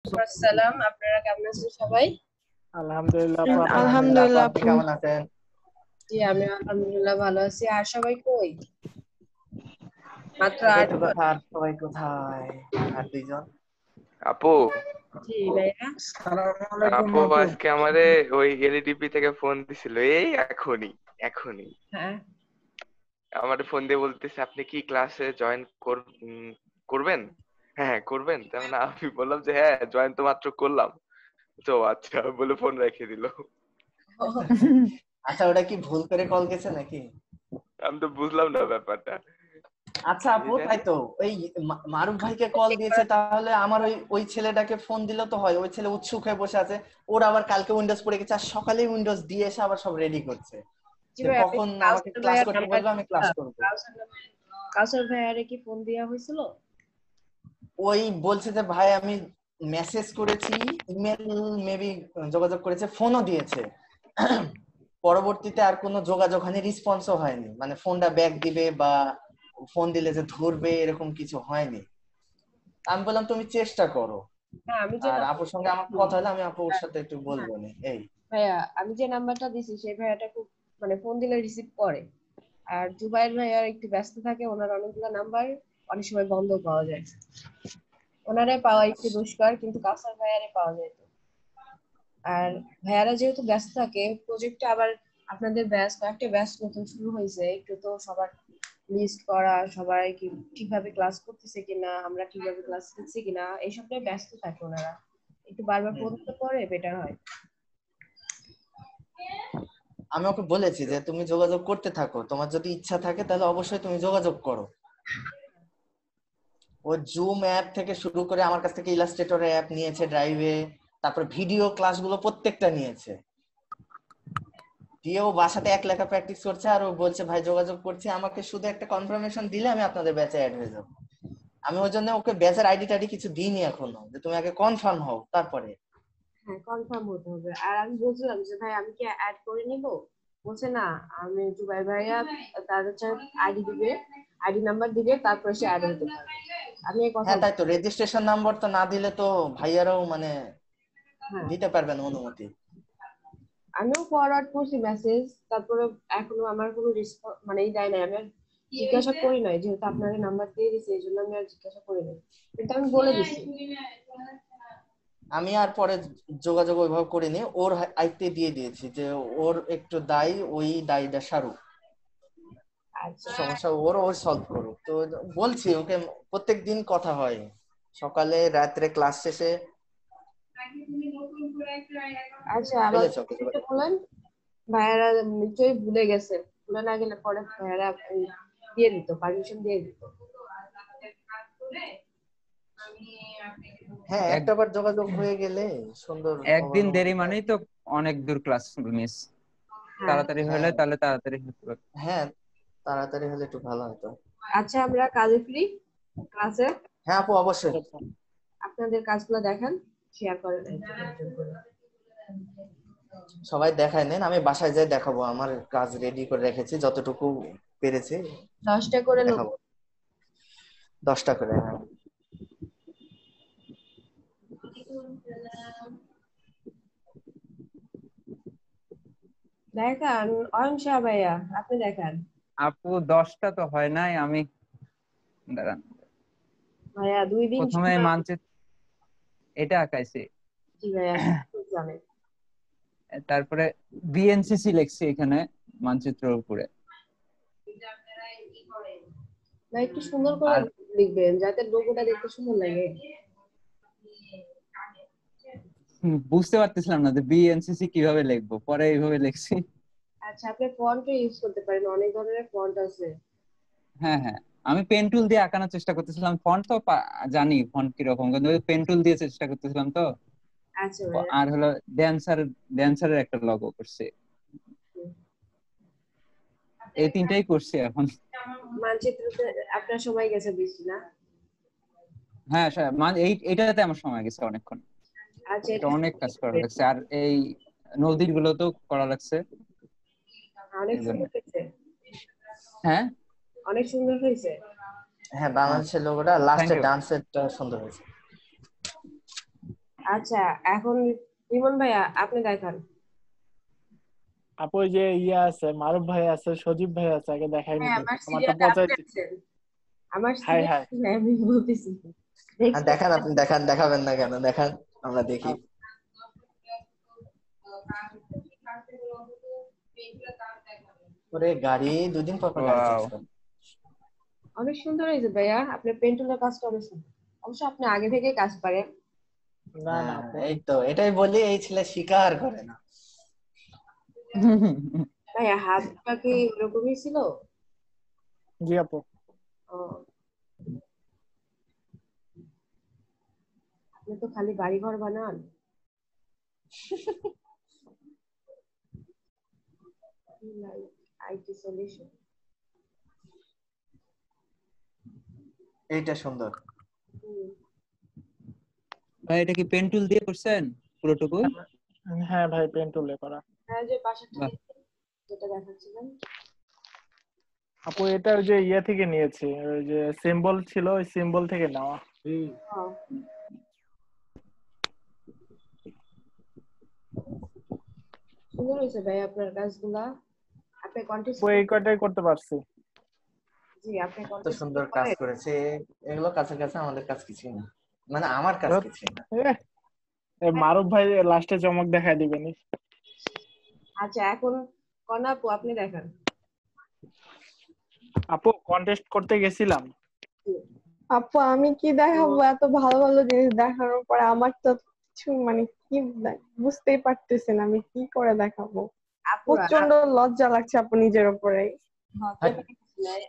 আসসালাম, আপনারা কেমন আছেন সবাই? আলহামদুলিল্লাহ আপু, আপনার আলহামদুলিল্লাহ আপনি আপু। কেমন আছেন? জি, আমি আলহামদুলিল্লাহ ভালো আছি। আর সবাই কই? মাত্র সেটাই তো 8 জন। কথা, আর সবাই কোথায়? আর দুইজন। আপু জি ভাইয়া। আসসালামু আলাইকুম আপু আপু। আজকে আমারে ওই এলইডিপি থেকে ফোন দিছিল এই এখনই হ্যাঁ, আমারে ফোন দিয়ে বলতেছে আপনি কি ক্লাসে জয়েন করবেন। হ্যাঁ হ্যাঁ করবেন, তার মানে আমি বললাম যে হ্যাঁ জয়েন তো মাত্র করলাম। তো আচ্ছা বলে ফোন রেখে দিল। আচ্ছা, ওটা কি ভুল করে কল গেছে নাকি? আমি তো বুঝলাম না ব্যাপারটা, আচ্ছা কি আপু, তাই জানি। তো ওই মারুফ ভাইকে কল দিয়েছে, তাহলে আমার ওই ওই ছেলেটাকে ফোন দিলেও তো হয়। ওই ছেলে উৎসুক হয়ে বসে আছে। ওর আবার কালকে উইন্ডোজ পড়ে গেছে, আর সকালে উইন্ডোজ দিয়ে এসে আবার সব রেডি করছে জি যে ভাই, আপনি কখন আমাকে কাউসার ক্লাস ভাইয়ার করতে নাম্বার বলবে, আমি ক্লাস করব। কাউসার ভাইয়ারে কি ফোন দেওয়া হয়েছিল? ওই বলছে যে ভাই আমি মেসেজ করেছি, ইমেল মেবি যোগাযোগ করেছে, ফোনও দিয়েছে। পরবর্তীতে আর কোনো যোগাযোগ হয়নি, রেসপন্সও হয়নি, মানে ফোনটা ব্যাক দিবে বা ফোন দিলে যে ধরবে এরকম কিছু হয়নি। আমি বললাম তুমি চেষ্টা করো। হ্যাঁ, আমি যে আর আপুর নাম্বারটা সঙ্গে আমার দিয়েছি। কথা হলে আমি আপুর হ্যাঁ সাথে একটু হ্যাঁ, বলবো নি এই। ভাইয়া, আমি যে নাম্বারটা দিয়েছি সেই ভাইয়াটা খুব মানে ফোন দিলে রিসিভ করে। আর জুবাইর ভাইয়ার একটু ব্যস্ত থাকে, ওনার অনেকগুলো নাম্বার অনেক সময় বন্ধ পাওয়া যায়। ওনারে পাওয়া একটু দুষ্কর, কিন্তু কাউসার ভাইয়ারে পাওয়া যায়। আর ভাইয়ারা যেহেতু ব্যস্ত থাকে প্রজেক্টে, আবার আপনাদের ব্যাচ কয়েকটা ব্যাচ নতুন শুরু হয়েছে, একটু তো সবার লিস্ট করা, সবাই কি ঠিকভাবে ক্লাস করতেছে কিনা, আমরা ঠিকভাবে ক্লাস নিচ্ছি কিনা, এইসব নিয়ে ব্যস্ত থাকে ওনারা। একটু বারবার হুম, ফোন হুম। করে বেটার হয়। আমি ওকে বলেছি যে তুমি যোগাযোগ করতে থাকো, তোমার যদি ইচ্ছা থাকে তাহলে অবশ্যই তুমি যোগাযোগ করো। ও জুম অ্যাপ থেকে শুরু করে আমার কাছ থেকে ইলাস্ট্রেটর অ্যাপ নিয়েছে ড্রাইভে, তারপর ভিডিও ক্লাসগুলো প্রত্যেকটা নিয়েছে। দিয়ে ও বাসাতে এক লেখা প্র্যাকটিস করছে, আর ও বলছে ভাই যোগাযোগ করছি, আমাকে শুধু একটা কনফার্মেশন দিলে আমি আপনাদের ব্যাচে অ্যাড হয়ে যাবো। আমি ওই জন্য ওকে ব্যাচের আইডি টাইডি কিছু দিইনি এখনো, যে তুমি আগে কনফার্ম হও তারপরে। হ্যাঁ, কনফার্ম হতে হবে। আর আমি বলছিলাম যে ভাই আমি কি অ্যাড করে নিব, বলছে না, আমি জুবাই ভাইয়া তার হচ্ছে আইডি দিবে, আইডি নাম্বার দিবে, তারপরে সে অ্যাড হতে পারবে। আমি এই কথা হ্যাঁ তাই তো, রেজিস্ট্রেশন নাম্বার তো না দিলে তো ভাইয়ারাও মানে হ্যাঁ, দিতে পারবে না অনুমতি। আমিও ফরওয়ার্ড করছি মেসেজ, তারপরে এখনো আমার কোনো রেসপন্স মানে এই দেয় নাই। আমি আর জিজ্ঞাসা করি নাই, যেহেতু আপনাদের নাম্বার দিয়ে দিয়েছে এই জন্য আমি আর জিজ্ঞাসা করি নাই, কিন্তু আমি বলে দিছি। আমি আর পরে যোগাযোগ ওইভাবে করিনি, ওর আইতে দিয়ে দিয়েছি যে ওর একটু দায়, ওই দায়টা সারুক। আচ্ছা, সমস্যা ওর ও সলভ করুক। তো বলছি ওকে, প্রত্যেক দিন কথা হয়, সকালে রাত্রে ক্লাস শেষে। আচ্ছা, আমাকে বলেছি ওকে যেটা যোগাযোগ করুক। বলেন, ভাইয়ারা নিশ্চয়ই ভুলে গেছে, ভুলে না গেলে পরে ভাইয়ারা দিয়ে দিত, পারমিশন দিয়ে দিত। হ্যাঁ, এক একটা বার যোগাযোগ হয়ে গেলে সুন্দর একদিন দেরি অনুমতিটা। মানেই তো অনেক দূর ক্লাস মিস। হ্যাঁ, তাড়াতাড়ি হলে হ্যাঁ, তাহলে তাড়াতাড়ি হতে পারে। হ্যাঁ, তাড়াতাড়ি হলে একটু ভালো হতো। আচ্ছা, আমরা কাজে ফ্রি ক্লাসে, হ্যাঁ আপু, অবশ্যই। আপনাদের কাজগুলো দেখান, শেয়ার করেন একজন করে। সবাই দেখায় নেন, আমি বাসায় যাই দেখাবো, আমার কাজ রেডি করে রেখেছি যতটুকু পেরেছি 10টা করে লোক। দেখাবো। 10টা করে, হ্যাঁ। দেখান, অহিংসা ভাইয়া, আপনি দেখান। আপু 10টা তো হয় নাই। আমি দাঁড়ান, ভাইয়া 2 দিন প্রথমে সময়। মানচিত্র এটা আঁকাইছি, জি ভাইয়া, খুব জানেন। তারপরে বিএনসিসি লিখছি এখানে মানচিত্রের উপরে। ভাই একটু সুন্দর করে আর লিখবেন যাতে লোগোটা দেখতে সুন্দর লাগে। বুঝতে পারতেছিলাম না যে বিএনসিসি কিভাবে লিখবো, পরে এইভাবে লিখছি। আচ্ছা, আপনি ফন্টও ইউজ করতে পারেন, অনেক ধরনের ফন্ট আছে। হ্যাঁ হ্যাঁ, আমি পেন টুল দিয়ে আঁকানোর চেষ্টা করতেছিলাম। ফন্ট তো জানি ফন্ট কিরকম, কিন্তু পেন টুল দিয়ে চেষ্টা করতেছিলাম তো। আচ্ছা ভাইয়া। আর হলো ড্যান্সার, ড্যান্সারের একটা লগো করছি। এই তিনটাই করছি এখন। মানচিত্রতে আপনার সময় গেছে বেশি না? হ্যাঁ এইটাতে আমার সময় গেছে অনেকক্ষণ। আচ্ছা, এটা এটা অনেক কাজ করা লাগছে, আর এই নদীর গুলো তো করা লাগছে অনেক এই জন্য। সুন্দর হয়েছে। হ্যাঁ, অনেক সুন্দর হয়েছে। হ্যাঁ, বাংলাদেশের লোগোটা লাস্টে থ্যাংক ইউ। ডান্সেরটা সুন্দর হয়েছে। আচ্ছা, এখন ইমন ভাইয়া আপনি দেখান। আপু ওই যে ইয়া আছে, মারুফ ভাই আছে, সজীব ভাই আছে, আগে দেখাই হ্যাঁ, নাকি? আমার আমারটা সিরিয়ালে আপনি পচাইছি। আছেন। আমার হাই হাই। সিরিয়ালে আমি বলতেছি হ্যাঁ, দেখছেন। দেখান, আপনি দেখান, দেখাবেন না কেন? দেখান, আমরা দেখি। ওরে গাড়ি 2 দিন পর পর গাড়ি চেঞ্জ ওয়াও, করে। অনেক সুন্দর হয়েছে ভাইয়া, আপনার পেন্টুলের কাজটা অনেক সুন্দর। অবশ্য আপনি আগে থেকে কাজ পারেন। না না হ্যাঁ, আপু। এই তো এটাই বলি, এই ছেলে স্বীকার করে না। ভাইয়া হাতটা কি ওরকমই ছিল? জি আপু। ও, আপনি তো খালি বাড়ি ঘর বানান। IT solution. এইটা সুন্দর। ভাই এটা কি পেন টুল দিয়ে করছেন পুরোটুকু? হ্যাঁ ভাই, পেন্টুলে করা। হ্যাঁ, যে বাসাটা বাহ, যেটা দেখাচ্ছিলেন। আপু এটা ওই যে ইয়ে থেকে নিয়েছি, ওই যে সিম্বল ছিল, ওই সিম্বল থেকে নেওয়া। ও, সুন্দর হয়েছে ভাই আপনার কাজগুলা। আপনি কন্টেস্ট আপু এই কয়টাই করতে পারছি। জি, আপনি এত কন্টেস্ট সুন্দর কাজ করেন। করেছে। এগুলো কাছের কাছে আমাদের কাজ কিছুই না, মানে আমার কাজ ধুৎ, কিছুই না। মারুফ ভাই লাস্টে চমক দেখায় দিবেনি। আচ্ছা, এখন কনা আপু আপনি দেখান। আপু কন্টেস্ট করতে গেছিলাম, আপু আমি কি তো দেখাবো? এত ভালো ভালো জিনিস দেখানোর পরে আমার তো কিছু মানে কি বুঝতেই পারতেছেন আমি কি করে দেখাবো। আপুরা প্রচন্ড লজ্জা লাগছে আপু নিজের উপরে। হাট,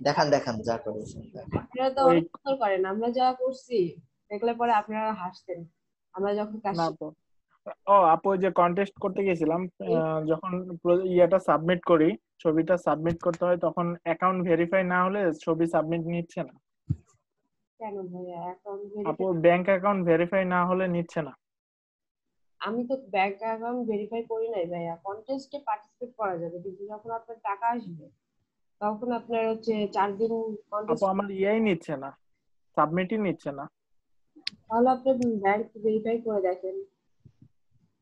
দেখান দেখান যা করেছেন। আপনারা তো ওই অনেক সুন্দর করেন, আমরা যা করছি দেখলে পরে আপনারা হাসতেন আমরা যখন কাজ না শিখি। আপু। ও আপু ওই যে কন্টেস্ট করতে গেছিলাম, যখন ইয়েটা সাবমিট করি, ছবিটা সাবমিট করতে হয়, তখন অ্যাকাউন্ট ভেরিফাই না হলে ছবি সাবমিট নিচ্ছে না। কেন ভাইয়া অ্যাকাউন্ট আপু ভেরিফাই? ব্যাংক অ্যাকাউন্ট ভেরিফাই না হলে নিচ্ছে না। আমি তো ব্যাংক অ্যাকাউন্ট ভেরিফাই করি নাই ভাইয়া। কন্টেস্টে পার্টিসিপেট করা যাবে, কিন্তু যখন আপনার টাকা আসবে তখন আপনার হচ্ছে 4 দিন আপু কন্টেস্ট। আমার ইয়েই নিচ্ছে না, সাবমিটই নিচ্ছে না। তাহলে আপনি ব্যাংক ভেরিফাই করে দেখেন।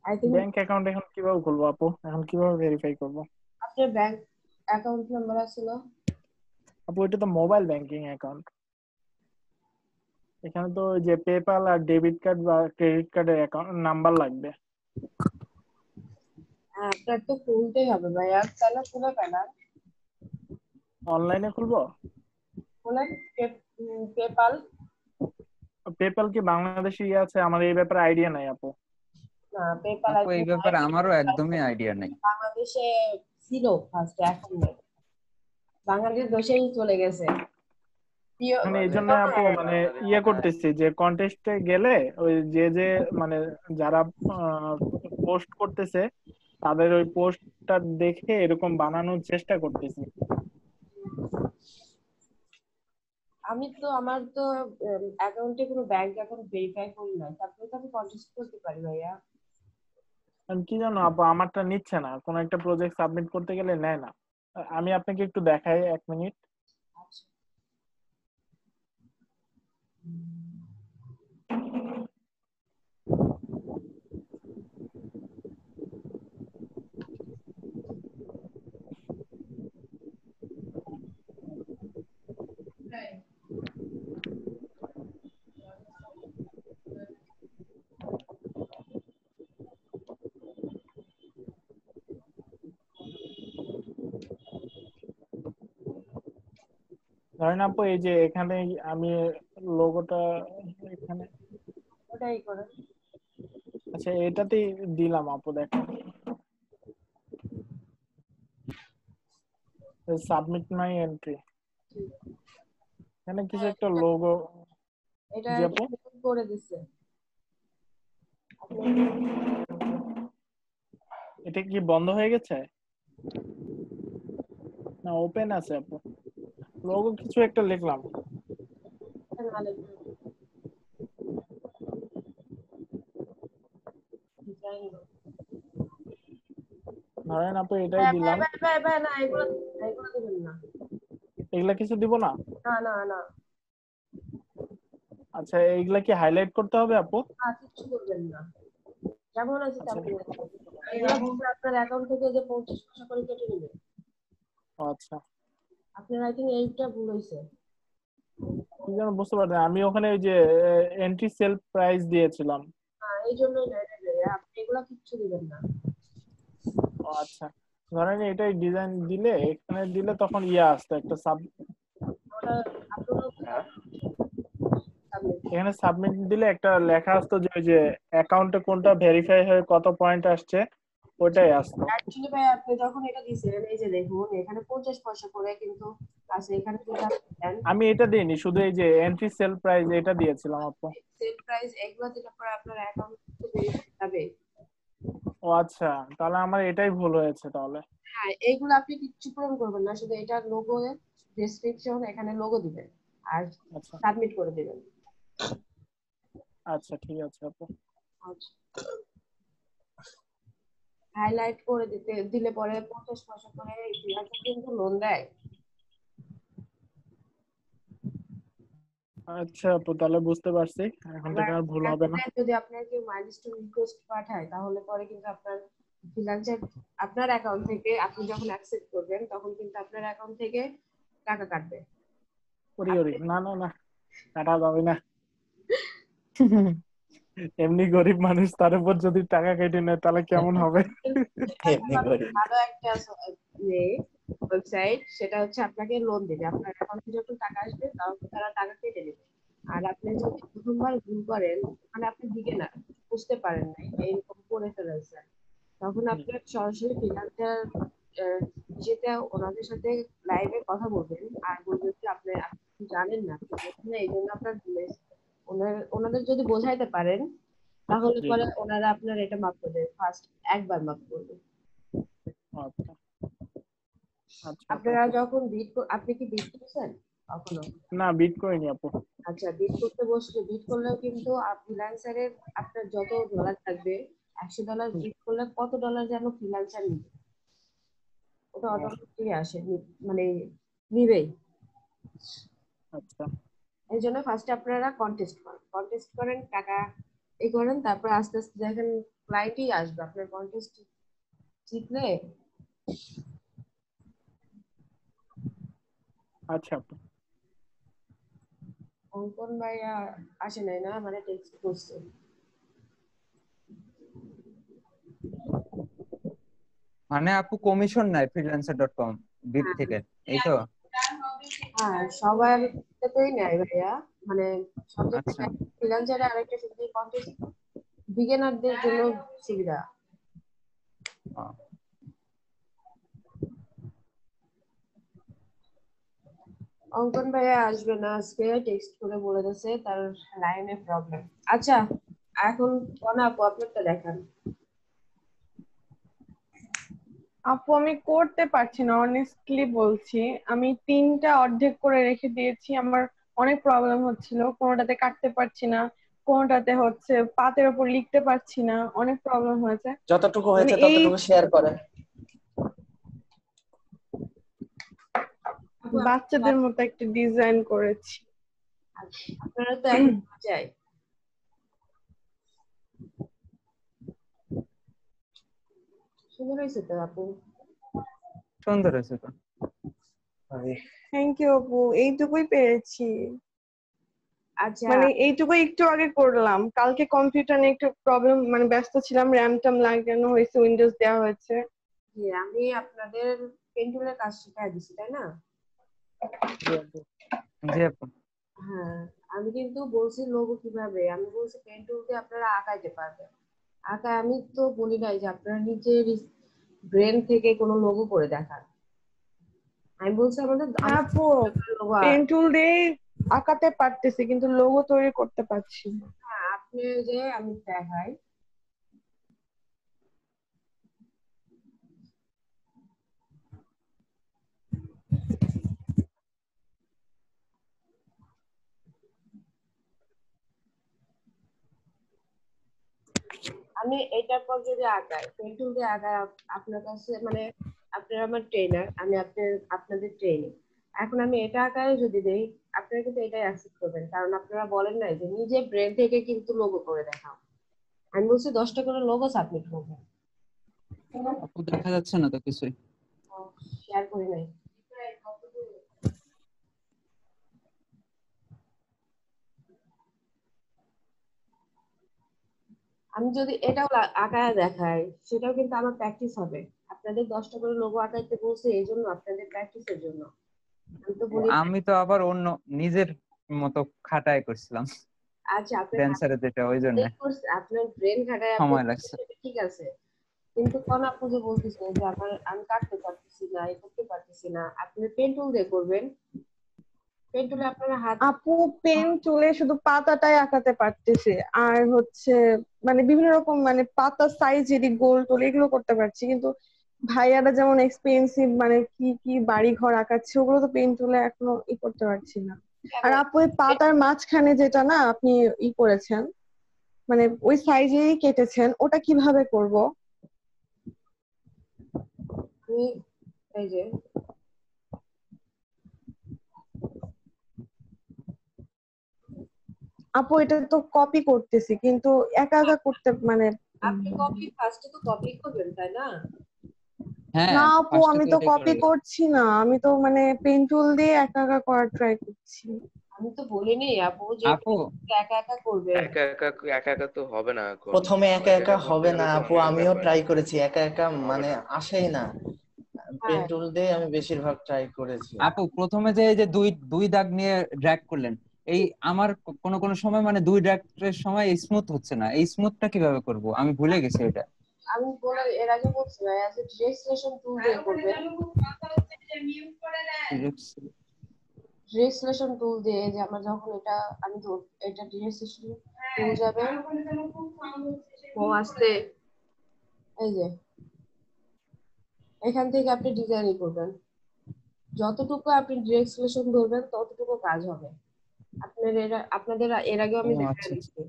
আই থিঙ্ক ব্যাংক অ্যাকাউন্ট এখন কিভাবে খুলবো আপু? এখন কিভাবে ভেরিফাই করবো? আপনার ব্যাংক অ্যাকাউন্ট নাম্বার আছে না? আপু এটা তো মোবাইল ব্যাংকিং অ্যাকাউন্ট, এখানে তো ওই যে পেপ্যাল আর ডেবিট কার্ড বা ক্রেডিট কার্ডের অ্যাকাউন্ট নাম্বার লাগবে। হ্যাঁ, আপনার তো খুলতেই হবে ভাইয়া, তাহলে খুলে ফেলান। অনলাইনে খুলবো? খুলেন পেপাল। পেপ্যাল কি বাংলাদেশে ইয়ে আছে? আমার এই ব্যাপারে আইডিয়া নাই আপু। না, পেপাল আই আপু এই থিঙ্ক ব্যাপারে আমারও একদমই আইডিয়া নেই। বাংলাদেশে ছিল ফার্স্টে, এখন নেই। বাংলাদেশ দেশেই চলে গেছে। মানে এই আমাদের জন্য আপু মানে বাংলাদেশ ইয়ে মনে হয় করতেছি যে কন্টেস্টে গেলে ওই যে মানে যারা পোস্ট করতেছে তাদের ওই পোস্টটা দেখে এরকম বানানোর চেষ্টা করতেছি। আমি তো আমার তো অ্যাকাউন্টে কোনো ব্যাংক অ্যাকাউন্ট ভেরিফাই করি না, তারপরে তো আমি কন্টেস্ট করতে পারি ভাইয়া। আমি কি জানো আপু, আমারটা নিচ্ছে না, কোন একটা প্রজেক্ট সাবমিট করতে গেলে নেয় না। আমি আপনাকে একটু দেখাই, 1 মিনিট। আচ্ছা। ধরেন আপু এই যে এখানে আমি লোগোটা এখানে, ওটাই করে। আচ্ছা এটাতেই দিলাম আপু, দেখো সাবমিট মাই এন্ট্রি, এখানে কিছু হ্যাঁ, একটা লোগো। এটা জি এটা আপু, করে দিচ্ছে আপনি। এটা কি বন্ধ হয়ে গেছে না ওপেন আছে আপু? লোগো কিছু একটা লিখলাম। এটা না লিখলে ডিজাইন। ধরেন আপু এটাই হ্যাঁ হ্যাঁ দিলাম। হ্যাঁ হ্যাঁ হ্যাঁ, না এগুলো এগুলো দিবেন না। এগুলা কিছু দিব না? না না না আচ্ছা এইগুলা কি হাইলাইট করতে হবে আপু? কিচ্ছু করবেন না। কেমন আছে আচ্ছা তেমন আছে। এগুলো কিন্তু আপনার অ্যাকাউন্ট থেকে যে 50 পয়সা করে কেটে নেবে। আচ্ছা, আপনার আই থিঙ্ক এইটা ভুল হয়েছে। কি যেন বুঝতে পারছি না। আমি ওখানে ওই যে এন্ট্রি সেল প্রাইস দিয়েছিলাম। হ্যাঁ এই জন্যই নাই আপনি এগুলো কিচ্ছু দিবেন না। ও আচ্ছা, ধরেন এটাই ডিজাইন দিলে, এখানে দিলে তখন আসতো একটা সাব, ওটা আপলোড হ্যাঁ সাবমিট। এখানে সাবমিট দিলে একটা লেখা আসতো যে ওই যে অ্যাকাউন্টে কোনটা ভেরিফাই হয়ে কত পয়েন্ট আসছে, ওটাই আসতো। অ্যাকচুয়ালি ভাই আপনি যখন এটা দিয়েছেন এই যে দেখুন এখানে 50 পয়সা করে কিন্তু আছে। এখানে যদি আপনি দেন আমি এটা দিইনি, শুধু এই যে এন্ট্রি সেল প্রাইস এটা দিয়েছিলাম আপু। সেল প্রাইস এগুলো দিলে পরে আপনার অ্যাকাউন্ট ভেরিফাই যাবে। ও আচ্ছা, তাহলে আমার এটাই ভুল হয়েছে তাহলে। হ্যাঁ এইগুলো আপনি কিচ্ছু পূরণ করবেন না, শুধু এটার লোগো ডেসক্রিপশন এখানে লোগো দিবেন আর আচ্ছা সাবমিট করে দিবেন। আচ্ছা, ঠিক আছে আপু। হাইলাইট করে দিলে পরে 50 পয়সা করে ফ্রিল্যান্সার কিন্তু লোন দেয়। আচ্ছা আপু, তাহলে বুঝতে পারছি, এখন থেকে আর ভুল হবে না। যদি আপনার কেউ মাইলস্টোন রিকোয়েস্ট পাঠায় তাহলে পরে কিন্তু আপনার ফ্রিল্যান্সার আপনার অ্যাকাউন্ট থেকে আপনি যখন অ্যাকসেপ্ট করবেন তখন কিন্তু আপনার অ্যাকাউন্ট থেকে টাকা কাটবে। ওরি ওরি, না না না, কাটা যাবে না। এমনি গরিব মানুষ, তার উপর যদি টাকা কেটে নেয় তাহলে কেমন হবে? এমনি করি। ভালো একটা ওয়েবসাইট, সেটা হচ্ছে আপনাকে লোন দেবে। আপনার অ্যাকাউন্টে যখন টাকা আসবে তখন তারা টাকা কেটে নেবে। আর আপনি যদি প্রথমবার ভুল করেন মানে আপনি বিগিনার বুঝতে পারেন না এরকম করে ফেলেছেন, তখন আপনি সরাসরি ফ্রিল্যান্সার যেটা ওনাদের সাথে লাইভে কথা বলবেন আর বলবেন যে আপনি জানেন না আপনি বোঝেন না, এই জন্য আপনার ভুল হয়েছে। ওনাদের যদি বোঝাইতে পারেন তাহলে জি পরে জি। ওনারা আপনার এটা মাফ করে দেবে, ফার্স্ট একবার মাফ করবে। আচ্ছা আচ্ছা আপু। আপনারা যখন আপনি কি বিট করেছেন কখনো? না, বিট করিনি আপু। আচ্ছা বিট করতে বসলে বিট করলেও কিন্তু ফ্রিল্যান্সারের আপনার যত ডলার থাকবে $100 বিট করলে কত ডলার যেন ফ্রিল্যান্সার নিবে, ওটা ও, অটোমেটিকলি আসে মানে নিবেই। আচ্ছা এই জন্য ফার্স্টে আপনারা কন্টেস্ট করেন টাকা করেন, তারপর আস্তে আস্তে দেখেন ক্লায়েন্টই আসবে আপনার কন্টেস্ট জিতলে। আচ্ছা আপু। অঙ্কন ভাইয়া আসে নাই না, মানে টেক্সট করছে। মানে আপু কমিশন নাই freelancer.com বিট থেকে, এই তো? হ্যাঁ সবার ক্ষেত্রেই নেয় ভাইয়া, মানে সব আচ্ছা জায়গায় ফ্রিল্যান্সারে আরেকটা সুবিধা কন্টেস্ট বিগিনারদের জন্য সুবিধা। আহ, অঙ্কন ভাইয়া আসবে না আজকে, টেক্সট করে বলে দিয়েছে তার লাইনে প্রবলেম। আচ্ছা এখন কোন আপু আপনারটা দেখান। আপু আমি করতে পারছি না, অনেস্টলি বলছি। আমি 3টা অর্ধেক করে রেখে দিয়েছি, আমার অনেক প্রবলেম হচ্ছিল, কোনোটাতে কাটতে পারছি না, কোনোটাতে হচ্ছে পাতের উপর লিখতে পারছি না, অনেক প্রবলেম হয়েছে। যতটুকু মানে হয়েছে এই ততটুকু শেয়ার করেন। আপু বাচ্চাদের মতো একটা ডিজাইন করেছি। আপনারা তো এখন চাই সুন্দর হয়েছে তো আপু। সুন্দর হয়েছে তো। থ্যাংক ইউ আপু, এইটুকুই পেরেছি। আচ্ছা মানে এইটুকুই একটু আগে করলাম, কালকে কম্পিউটার নিয়ে একটু প্রবলেম, মানে ব্যস্ত ছিলাম, র্যাম ট্যাম লাগানো হয়েছে, উইন্ডোজ দেওয়া হয়েছে। যে আমি আপনাদের পেন্টুলের কাজ শিখাই দিছি তাই না? জি আপু। জি আপু। হ্যাঁ আমি কিন্তু বলছি লোগো কিভাবে, আমি বলছি পেন্টুল দিয়ে আপনারা আঁকাইতে পারবেন। আমি তো বলি নাই যে আপনারা নিজের ব্রেন থেকে কোনো লোগো করে দেখান। আমি বলছি আপু লোগো। পেন টুল দিয়ে আঁকাতে পারতেছি কিন্তু লোগো তৈরি করতে পারছি না। হ্যাঁ আপনি যে আমি দেখাই, আমি এটার পর যদি আঁকাই পেন্টুল দিয়ে আঁকাই আপনার কাছে মানে আপনার আমার ট্রেনার, আমি আপনাদের ট্রেনিং, এখন আমি এটা আঁকায় যদি দেই আপনারা কিন্তু এটাই অ্যাকসেপ্ট করবেন, কারণ আপনারা বলেন নাই যে নিজে ব্রেন থেকে কিন্তু লোগো করে দেখাও। আমি বলছি 10টা করে লোগো সাবমিট করবেন। আপু দেখা যাচ্ছে না তো কিছুই। শেয়ার করি নাই। আমি যদি এটাও আঁকায় দেখাই সেটাও কিন্তু আমার প্র্যাকটিস হবে। আপনাদের 10টা করে লোগো আঁকাইতে বলছে এই জন্য, আপনাদের প্র্যাকটিসের জন্য। আমি তো বলি আমি তো আবার অন্য নিজের মতো খাটায় করছিলাম আচ্ছা আপনি ড্যান্সারের যেটা, ওই জন্য আপনার ব্রেন খাটায় আপনি সময় লাগছে। ঠিক আছে, কিন্তু কোন আপু যে বলতেছেন যে আমি কাটতে পারতেছি না, এই করতে পারতেছি না, আপনি পেন টুল দিয়ে করবেন। পেন টুলে আপনার হাত আপু পেন চুলে শুধু পাতাটাই আঁকাতে পারতেছে, আর হচ্ছে মানে বিভিন্ন রকম মানে পাতা সাইজ এদিক গোল টোল এগুলো করতে পারছি, কিন্তু ভাইয়ারা যেমন এক্সপেন্সিভ মানে কি কি বাড়ি ঘর আঁকাচ্ছে ওগুলো তো পেন টুলে এখনো করতে পারছি না। আর আপু ওই পাতার মাঝখানে যেটা না আপনি করেছেন মানে ওই সাইজেই কেটেছেন, ওটা কিভাবে করব? এই যে আপু এটা তো কপি করতেছি কিন্তু একা একা করতে মানে আপনি ফার্স্টে তো কপি করবেন তাই না? হ্যাঁ না আপু ফার্স্টে আমি তো তো এটাই কপি করা যায়। করছি না, আমি তো মানে পেন টুল দিয়ে একা একা করার ট্রাই করছি। আমি তো বলিনি আপু যে আপু একা একা করবেন। একা একা একা একা তো হবে না এখন। প্রথমে একা একা একা একা করতে হবে গেলে না তো আপু, অনেক আমিও ব্যাপার। ট্রাই করেছি, একা একা হবে মানে না। আসেই না। পেন হ্যাঁ টুল দিয়ে আমি বেশিরভাগ ট্রাই করেছি। আপু প্রথমে যে এই যে দুই দুই দাগ নিয়ে ড্র্যাগ করলেন, এই আমার কোনো কোনো সময় মানে দুই ড্র্যাগের সময় স্মুথ হচ্ছে না, এই স্মুথটা কিভাবে করব আমি ভুলে গেছি এটা। আমি বলে এর আগে বলছি ভাই আছে ডিরেকশন টুল দিয়ে করবেন। ডিরেকশন টুল দিয়ে যে আমরা যখন এটা আমি তো এটা ডিরেকশন টুল যাবে ও আস্তে এই যে এখান থেকে আপনি ডিজাইন করবেন, যতটুকু আপনি ডিরেকশন ধরবেন ততটুকু কাজ হবে। আপনাদের এর আগেও ও আমি দেখাই আচ্ছা আচ্ছা। দিচ্ছি।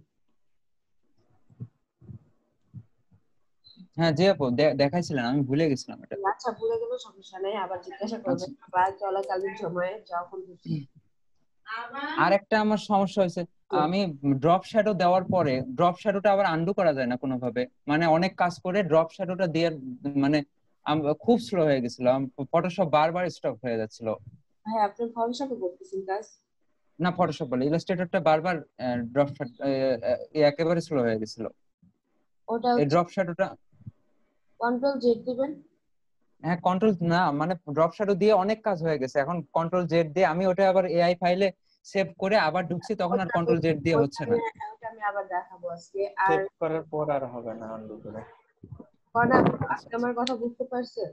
হ্যাঁ জি আপু দেখাইছিলেন, আমি ভুলে গেছিলাম এটা। আচ্ছা ভুলে গেলেও সমস্যা নেই, আবার জিজ্ঞাসা আচ্ছা। করবেন ক্লাস চলাকালীন সময়ে যখন খুশি। আর একটা আমার সমস্যা হয়েছে, আমি ড্রপ শ্যাডো দেওয়ার পরে ড্রপ শ্যাডোটা আবার আন্ডু করা যায় না কোনোভাবে, মানে অনেক কাজ করে ড্রপ শ্যাডোটা দিয়ে মানে খুব স্লো হয়ে গেছিল, ফটোশপ বারবার স্টপ হয়ে যাচ্ছিল। হ্যাঁ আপনি ফটোশপে করতেছেন কাজ? না ফটোশপ বলে ইলাস্ট্রেটরটা বারবার ড্রপ একেবারে স্লো হয়ে গেছিল। ওটা এই হচ্ছে ড্রপ শ্যাডোটা, কন্ট্রোল জেড দিবেন। হ্যাঁ কন্ট্রোল না মানে ড্রপ শ্যাডো দিয়ে অনেক কাজ হয়ে গেছে, এখন কন্ট্রোল জেড দিয়ে আমি ওটা আবার এআই ফাইলে সেভ করে আবার ঢুকছি, তখন আর ওটা কন্ট্রোল জেড দিয়ে হচ্ছে না। ওটা আমি আবার দেখাবো আজকে। আর সেভ করার পর আর হবে না আনডু করে। কনা আচ্ছা আপনি আচ্ছা। আমার কথা বুঝতে পারছেন?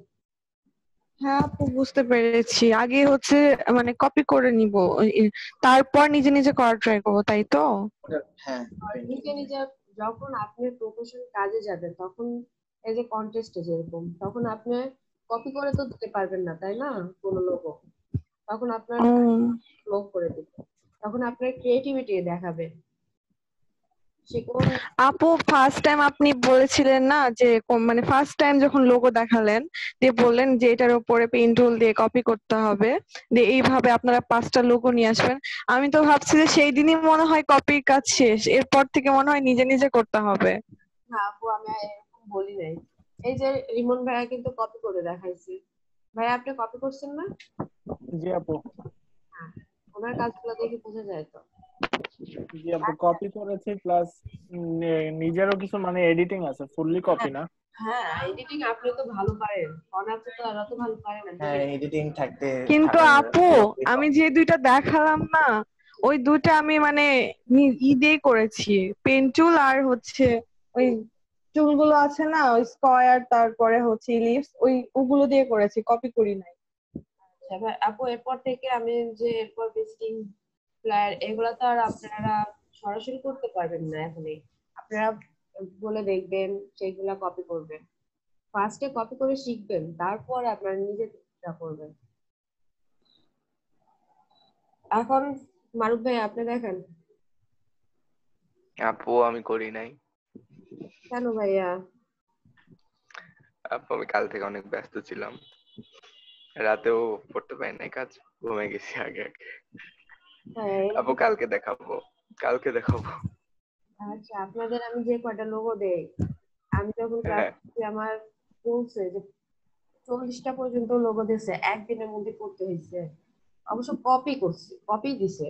হ্যাঁ আপু বুঝতে পেরেছি, আগে হচ্ছে মানে কপি করে নিব, তারপর নিজে নিজে করার ট্রাই করবো, তাই তো? হ্যাঁ আর পেন টুল নিজে নিজে যখন আপনি প্রফেশনাল কাজে যাবেন তখন এই যে কন্টেস্টে যেরকম তখন আপনি কপি করে তো দিতে পারবেন না তাই না কোনো লোগো, তখন আপনার উম, লোক করে দিবে, তখন আপনার ক্রিয়েটিভিটি দেখাবে সে কোন। আপু ফার্স্ট টাইম আপনি বলেছিলেন না যে মানে ফার্স্ট টাইম যখন লোগো দেখালেন দিয়ে বললেন যে এটার উপরে পেন টুল দিয়ে কপি করতে হবে, দিয়ে এইভাবে আপনারা 5টা লোগো নিয়ে আসবেন। আমি তো ভাবছি যে সেই দিনই মনে হয় কপির কাজ শেষ, এরপর থেকে মনে হয় নিজে নিজে করতে হবে। না আপু আমি এরকম বলি নাই, এই যে রিমন ভাইয়া কিন্তু কপি করে দেখাইছে। ভাইয়া আপনি কপি করছেন না? জি আপু। হ্যাঁ ওনার কাজগুলো দেখে বোঝা যায় তো। জি আপু কপি করেছি, প্লাস নিজেরও কিছু মানে এডিটিং আছে, ফুললি কপি না। হ্যাঁ এডিটিং আপনি তো ভালো পারেন, কারণ আপনি তো আর অত ভালো পারেন না হ্যাঁ এডিটিং কিন্তু থাকার আপু পুরোপুরি আমি কম। যে দুইটা দেখালাম না ওই দুইটা আমি মানে দিয়েই করেছি, পেন টুল আর হচ্ছে ওই চুলগুলো আছে না ওই স্কয়ার তারপরে হচ্ছে ইলিপস ওগুলো দিয়ে করেছি, কপি করি নাই। এবার আপু এরপর থেকে আমি যে এরপর ভিজিটিং ফ্লায়ার এগুলো তো আর আপনারা সরাসরি করতে পারবেন না এখনই, আপনারা বলে দেখবেন সেগুলা কপি করবেন, ফার্স্টে কপি করে শিখবেন তারপর আপনারা নিজেটা করবেন। এখন মারুফ ভাই আপনি দেখেন। আপু আমি করি নাই। কেন ভাইয়া? আপু আমি কাল থেকে অনেক ব্যস্ত ছিলাম, রাতেও পড়তে পারি নাই কাজ, ঘুমিয়ে গেছি আগে আগে। হ্যাঁ আপু কালকে দেখাবো, কালকে দেখাবো। আচ্ছা, আপনাদের আমি যে কয়টা লোগো দেই, আমি যখন ক্লাস হ্যাঁ আমার বলছে যে 40টা পর্যন্ত লোগো দিছে, একদিনের মধ্যে করতে হয়েছে। অবশ্য কপি দিছে।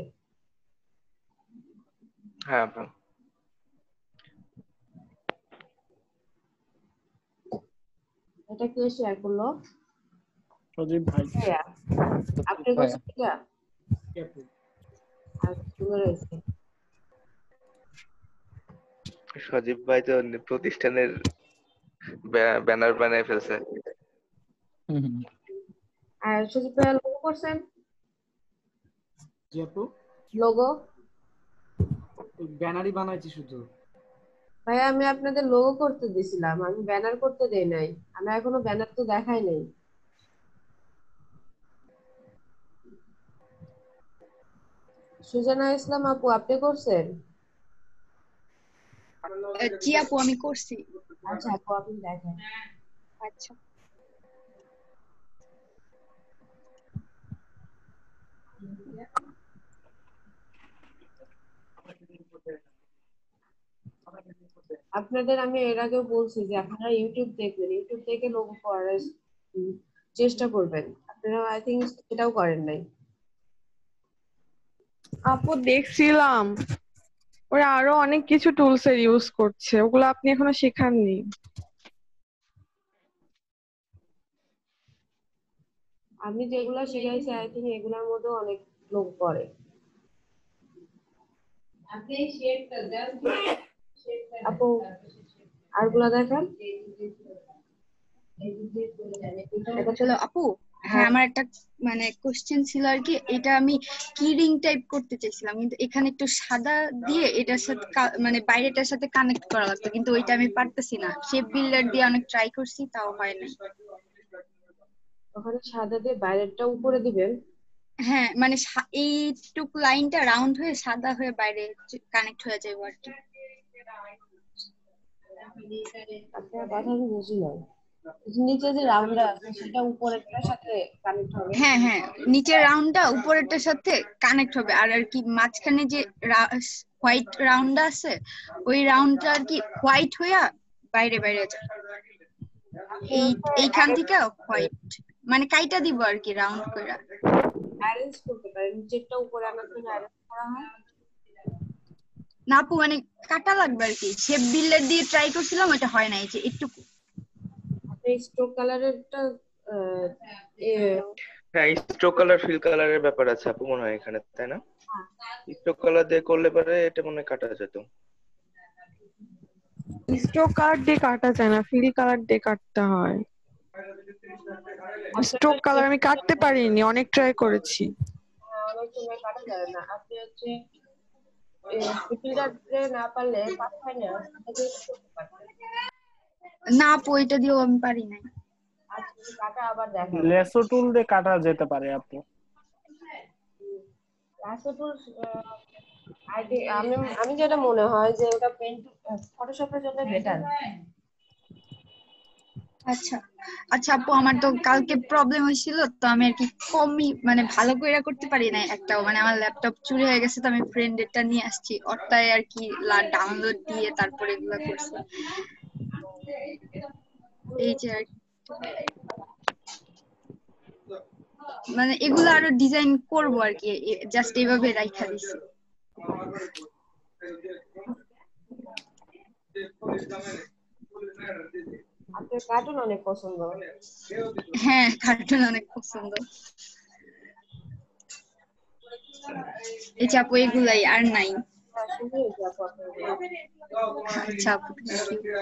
হ্যাঁ আপু। এটা কে শেয়ার করলো? সজীব ভাই। ভাইয়া, আপনি ভাইয়া। করছেন এটা? আচ্ছা, সুন্দর হয়েছে। সজীব ভাই তো প্রতিষ্ঠানের ব্যানার বানায় ফেলছে। হুম হুম। আর সুজিত ভাইয়া লোগো করছেন? জি আপু, লোগো? ব্যানারই বানাইছি শুধু। ভাইয়া, আমি আপনাদের লোগো করতে দিছিলাম, আমি ব্যানার করতে দেই নাই। আমি এখনো ব্যানার তো দেখাই নাই। সুজানা ইসলাম আপু, আপনি করছেন? জি আপু আমি করছি। আচ্ছা আপু, আপনি দেখেন। আচ্ছা আপনাদের আমি এর আগেও বলছি যে আপনারা ইউটিউব দেখবেন, ইউটিউব দেখে লোগো করার উম, চেষ্টা করবেন। আপনারা আই থিঙ্ক সেটাও করেন নাই। আপু দেখছিলাম ওরা আরো অনেক কিছু টুলস এর ইউজ করছে, ওগুলো আপনি এখনো শেখাননি। আমি যেগুলো শিখাইছি আই থিঙ্ক এগুলোর মধ্যে অনেক লোক করে। আপু, আরগুলা দেখান। হ্যালো আপু। হ্যাঁ হ্যাঁ, আমার একটা মানে কোশ্চেন ছিল আর কি, এটা আমি কি রিং টাইপ করতে চাইছিলাম, কিন্তু এখানে একটু সাদা দিয়ে এটার সাথে মানে বাইরেটার সাথে কানেক্ট করা লাগতো, কিন্তু ওইটা আমি পারতেছি না। শেপ বিল্ডার দিয়ে অনেক ট্রাই করছি, তাও হয় না। ওখানে সাদা দিয়ে বাইরেরটা উপরে দিবেন। হ্যাঁ মানে এইটুক লাইনটা রাউন্ড হয়ে সাদা হয়ে বাইরে কানেক্ট হয়ে যাবে আর কি। আপনার কথা আমি বুঝি নাই। নিচে যে রাউন্ডটা আছে সেটা উপরেরটার সাথে কানেক্ট হবে। হ্যাঁ হ্যাঁ, নিচের রাউন্ডটা উপরেরটার সাথে কানেক্ট হবে, আর আর কি মাঝখানে যে হোয়াইট রাউন্ডটা আছে ওই রাউন্ডটা আর কি হোয়াইট হইয়া বাইরে বাইরে যায়। আপনি এই হচ্ছে এইখান থেকে হোয়াইট মানে কাইটা দিব আর কি রাউন্ড কইরা। অ্যারেঞ্জ করতে পারেন, নিচেরটা উপরে আনার জন্য অ্যারেঞ্জ করা হয়। না আপু মানে কাটা লাগবে আর কি, শেপ বিল্ডার দিয়ে ট্রাই করছিলাম, ওটা হয় না। এই যে একটু আপনি স্ট্রোক কালারেরটা হ্যাঁ স্ট্রোক কালার ফিল কালারের ব্যাপার আছে আপু মনে হয় এখানে, তাই না? স্ট্রোক কালার দিয়ে করলে পরে এটা মনে হয় কাটা যেত। স্ট্রোক কালার দিয়ে কাটা যায় না, ফিল কালার দিয়ে কাটতে হয়। স্ট্রোক কালার আমি কাটতে পারিনি, অনেক ট্রাই করেছি। অনেক সময় কাটা যাবে না। আপনি হচ্ছে ফিল্টার না পারলে পাঠায় না, সেটা দিয়ে করতে পারেন। না আপু ওইটা দিয়েও আমি পারি নাই। আচ্ছা, কাটা আবার দেখান। লেসো টুল দিয়ে কাটা যেতে পারে আপু। রাসোটুল আমি আমি যেটা মনে হয় যে ওটা পেন্ট ফটোশপের জন্য বেটার। আচ্ছা আচ্ছা আপু, আমার তো কালকে প্রবলেম হয়েছিল, তো আমি আর কি কমই মানে ভালো করে করতে পারি না একটাও। মানে আমার ল্যাপটপ চুরি হয়ে গেছে, তো আমি ফ্রেন্ডেরটা নিয়ে আসছি, ওরটাই আর কি ডাউনলোড দিয়ে তারপরে এগুলা করছি। এই যে আর কি। মানে এগুলো আরো ডিজাইন করবো আর কি, জাস্ট এইভাবে রাইখা দিছি। আপনার কার্টুন অনেক পছন্দ। হ্যাঁ কার্টুন অনেক পছন্দ। এই যে আপু এগুলাই আর নাই। হ্যাঁ, সুন্দর হয়েছে আপু আপনার গুলো। আচ্ছা আপু থ্যাংক ইউ।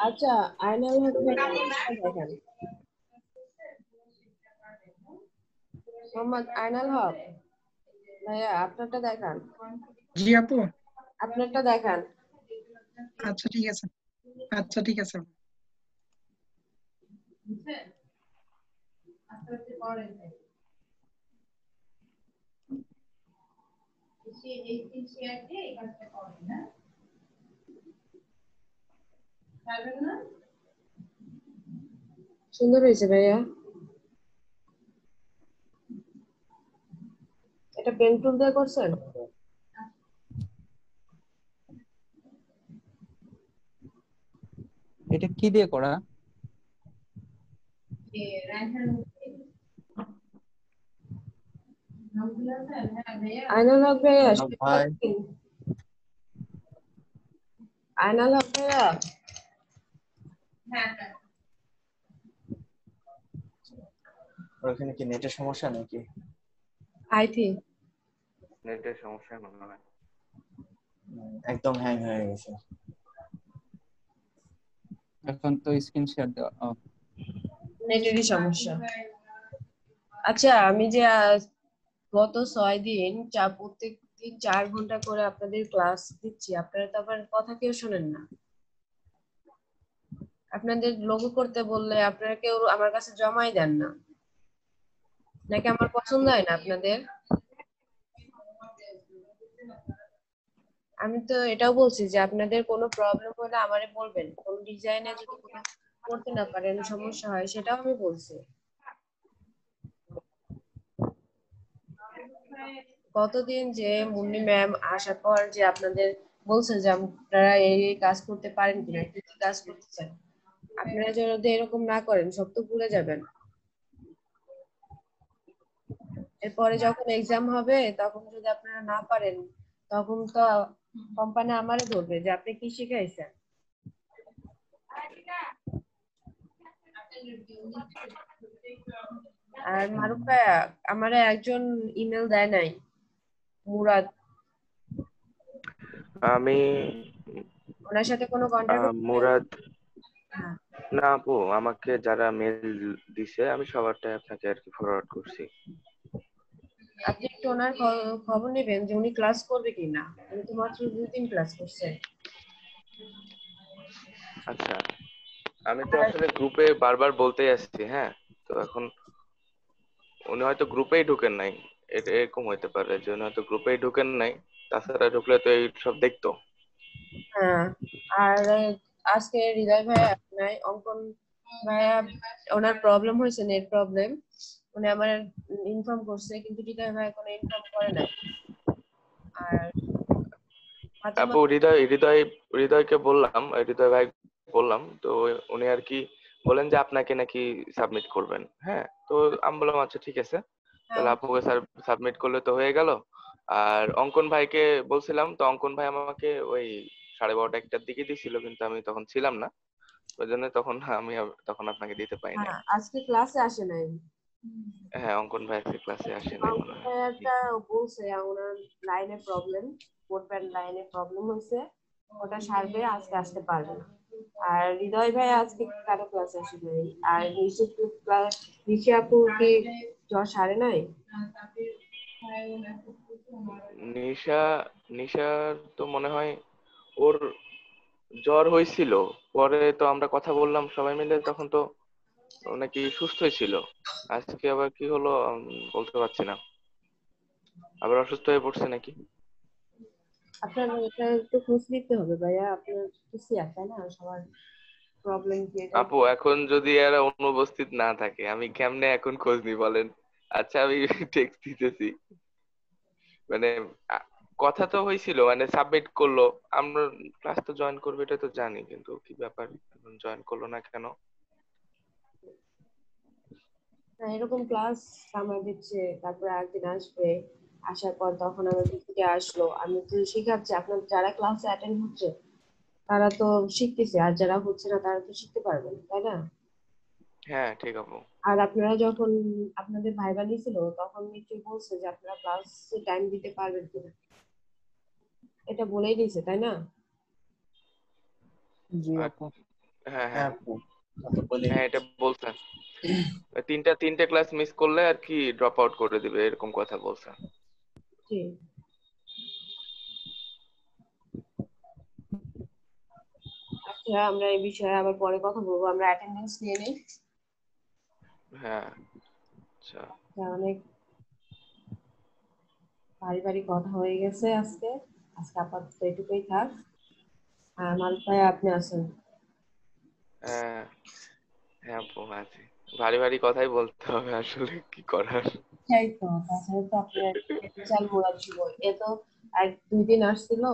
আচ্ছা, আয়নাল হক ভাইয়া দেখেন। মোহাম্মদ আয়নাল হক ভাইয়া, আপনারটা দেখান। জি আপু। আপনারটা দেখান। আচ্ছা ঠিক আছে। আচ্ছা ঠিক আছে। সুন্দর হয়েছে ভাইয়া। এটা পেন টুল দিয়ে করছেন? এটা কি দিয়ে করা? আইনাল হক ভাইয়া, ভাই আইনাল হক ভাইয়া, ওখানে কি নেটের সমস্যা নাকি? আই থিঙ্ক নেটের সমস্যা মনে হয়। একদম হ্যাং হয়ে গেছে। এখন তো স্ক্রিন শেয়ার দেওয়া নেটেরই সমস্যা। আচ্ছা, আমি যে গত 6 দিন প্রত্যেক দিন 4 ঘন্টা করে আপনাদের ক্লাস দিচ্ছি, আপনারা তো আবার কথা কেউ শোনেন না। আপনাদের লোগো করতে বললে আপনারা কেউ আমার কাছে জমাই দেন না, নাকি আমার পছন্দ হয় না আপনাদের? আমি তো এটাও বলছি যে আপনাদের কোনো প্রবলেম হলে আমারে বলবেন, কোন ডিজাইনে যদি কোনো করতে না পারেন, সমস্যা হয়, সেটাও আমি বলছি। কতদিন যে মুন্নি ম্যাম আসার পর যে আপনাদের বলছে যে আপনারা এই এই কাজ করতে পারেন কিনা, কি কি কাজ করতে চান, আপনারা যদি এরকম না করেন সব তো ভুলে যাবেন। এরপরে যখন এক্সাম হবে তখন যদি আপনারা না পারেন, তখন তো কোম্পানি আমারে ধরবে যে আপনি কি শিখাইছেন। আর মারুফ ভাইয়া, আমারে একজন ইমেল দেয় নাই, মুরাদ, আমি ওনার সাথে কোনো কন্টাক্ট? মুরাদ না আপু, আমাকে যারা মেল দিছে আমি সবারটাই আপনাকে আর কি ফরওয়ার্ড করছি। আপনি একটু ওনার খবর নেবেন যে উনি ক্লাস করবে কিনা, উনি তো মাত্র 2 দিন ক্লাস করছে। আচ্ছা, আমি তো আসলে গ্রুপে বারবার বলতেই আসছি। হ্যাঁ, তো এখন উনি হয়তো গ্রুপেই ঢুকেন নাই, এরকম হইতে পারে যে উনি হয়তো গ্রুপেই ঢুকেন নাই, তাছাড়া ঢুকলে তো এই সব দেখতো। হ্যাঁ, আর আজকে হৃদয় ভাইয়া নাই, অঙ্কন ভাইয়া ওনার প্রবলেম হয়েছে, নেট প্রবলেম, উনি আমার ইনফর্ম করছে, কিন্তু হৃদয় ভাইয়া কোনো ইনফর্ম করে নাই। আর ফাতেমা, আপু হৃদয়কে বললাম, হৃদয় ভাই বললাম, তো উনি আর কি বলেন যে আপনাকে নাকি সাবমিট করবেন। হ্যাঁ, তো আমি বললাম আচ্ছা ঠিক আছে, তাহলে আপুকে সাবমিট করলে তো হয়ে গেল। আর অঙ্কন ভাইকে বলছিলাম, তো অঙ্কন ভাই আমাকে ওই 12:30 একটার দিকে দিছিল, কিন্তু আমি তখন ছিলাম না, ওই জন্য তখন আপনাকে দিতে পারি নাই। আজকে ক্লাসে আসে নাই। হ্যাঁ, অঙ্কন ভাই আজকে ক্লাসে আসে নাই মনে অঙ্কন হয়। ভাইয়াটা বলছে ওনার লাইনে প্রবলেম, ব্রডব্যান্ড লাইনে প্রবলেম হয়েছে, ওটা সারবে, আজকে আসতে পারবে না। আর হৃদয় ভাই আজকে কারো ক্লাসে আসে নাই। আর নিশি আপু কি জ্বর সারে নাই? নিশা নিশার তো মনে হয় ওর জ্বর হয়েছিল, পরে তো আমরা কথা বললাম সবাই মিলে, তখন তো ও নাকি সুস্থই ছিল। আজকে আবার কি হলো বলতে পারছি না, আবার অসুস্থ হয়ে পড়ছে নাকি। আপনার এটা একটু খোঁজ নিতে হবে ভাইয়া, আপনার তো সিয়ার তাই না, সবার প্রবলেম কি এটা? আপু এখন যদি এরা অনুপস্থিত না থাকে, আমি কেমনে এখন খোঁজ নি বলেন? আচ্ছা, আমি টেক্সট দিতেছি। মানে কথা তো হয়েছিল, মানে সাবমিট করলো, আমরা ক্লাস তো জয়েন করবে এটা তো জানি, কিন্তু কি ব্যাপার জয়েন করলো না কেন? না, এরকম ক্লাস সামার দিচ্ছে, তারপরে একদিন আসবে, আসার পর তখন আমার দিকে আসলো, আমি তো শিখাচ্ছি, আপনার যারা ক্লাসে অ্যাটেন্ড হচ্ছে তারা তো শিখতেছে, আর যারা হচ্ছে না তারা তো শিখতে পারবে না, তাই না? হ্যাঁ ঠিক আপু। আর আপনারা যখন আপনাদের ভাইবা নিয়েছিল তখন নিশ্চয়ই বলছে যে আপনারা ক্লাসে টাইম দিতে পারবেন কিনা, এটা বলেই দিয়েছে তাই না? জি আপু। হ্যাঁ হ্যাঁ হ্যাঁ আপু, তো বলে হ্যাঁ, এটা বলছেন। তিনটা ক্লাস মিস করলে আর কি ড্রপ আউট করে দিবে, এরকম কথা বলছে। জি। আচ্ছা, আমরা এই বিষয়ে আবার পরে কথা বলবো, আমরা অ্যাটেন্ডেন্স নিয়ে নিই। হ্যাঁ আচ্ছা। অনেক ভারী ভারী কথা হয়ে গেছে আজকে, আপাতত এটুকুই থাক। মারুফ ভাই, আপনি আসেন। হ্যাঁ হ্যাঁ আপু আছি, ভারী ভারী কথাই বলতে হবে, আসলে কি করার। সেই তো, তাছাড়া তো আপনার চাল মুরাদ ছিল, এ তো 1-2 দিন আসছিল।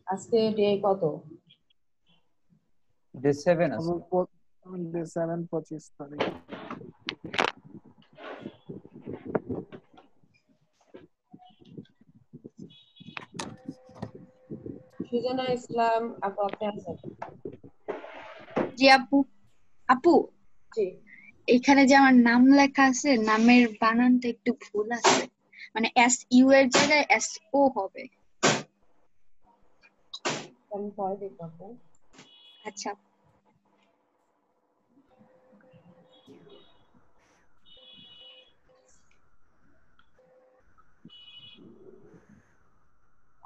আজকে ডে কত? ডে 7 আছে। 25 তারিখ। সুজানা ইসলাম আপু, আপনি আছেন? জি আপু। আপু, জি। এখানে যে আমার নাম লেখা আছে, নামের বানানটা একটু ভুল আছে, মানে SU এর জায়গায় SO হবে। আমি পরে দেখবো আপু। আচ্ছা।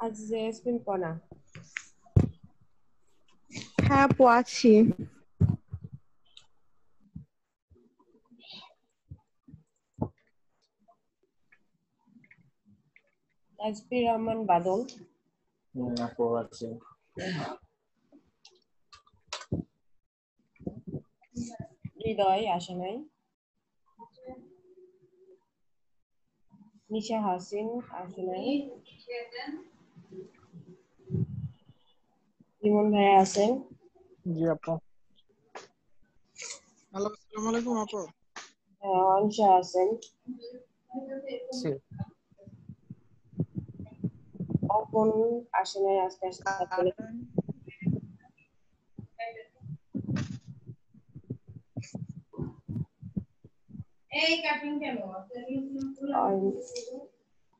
আজ যে স্পিন কনা হ্যাঁ আপু আছি। এসপি রহমান বাদল, আপু আছে। হৃদয় আসে নাই, নিশা হাসিন আসে নাই, ইমন ভাইয়া আছেন। জি আপু। হ্যালো, আসসালামু আলাইকুম আপু। অংশা আছেন, অপন আসে নাই, আস্তে আস্তে তারপরে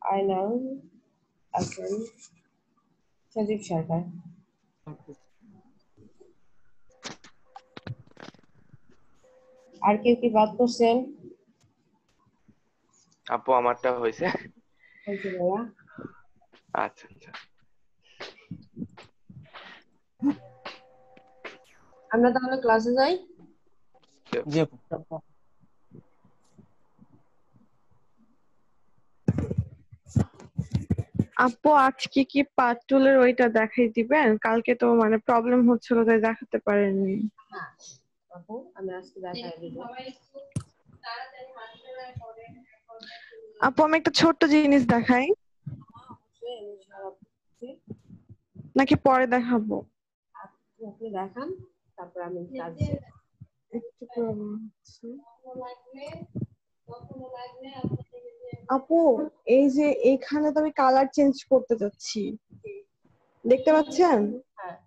আয়নাল আছেন, সজীব সরকার। আর কেউ কি বাদ করছেন? আপু আমারটা হয়েছে। হয়েছে ভাইয়া। আচ্ছা আচ্ছা। আমরা তাহলে ক্লাসে যাই। জি আপু। আপু আজকে কি পাটুলের ওইটা দেখাই দিবেন? কালকে তো মানে প্রবলেম হচ্ছিল তাই দেখাতে পারেননি। হ্যাঁ আপু, আমি আজকে দেখাই দিব। আপু আমি একটা ছোট্ট জিনিস দেখাই নাকি পরে দেখাবো? আপনি দেখান, তারপর আমি কাজ একটু প্রবলেম হচ্ছে। আপু এই যে এইখানে তো আমি কালার চেঞ্জ করতে যাচ্ছি, দেখতে পাচ্ছেন? হ্যাঁ।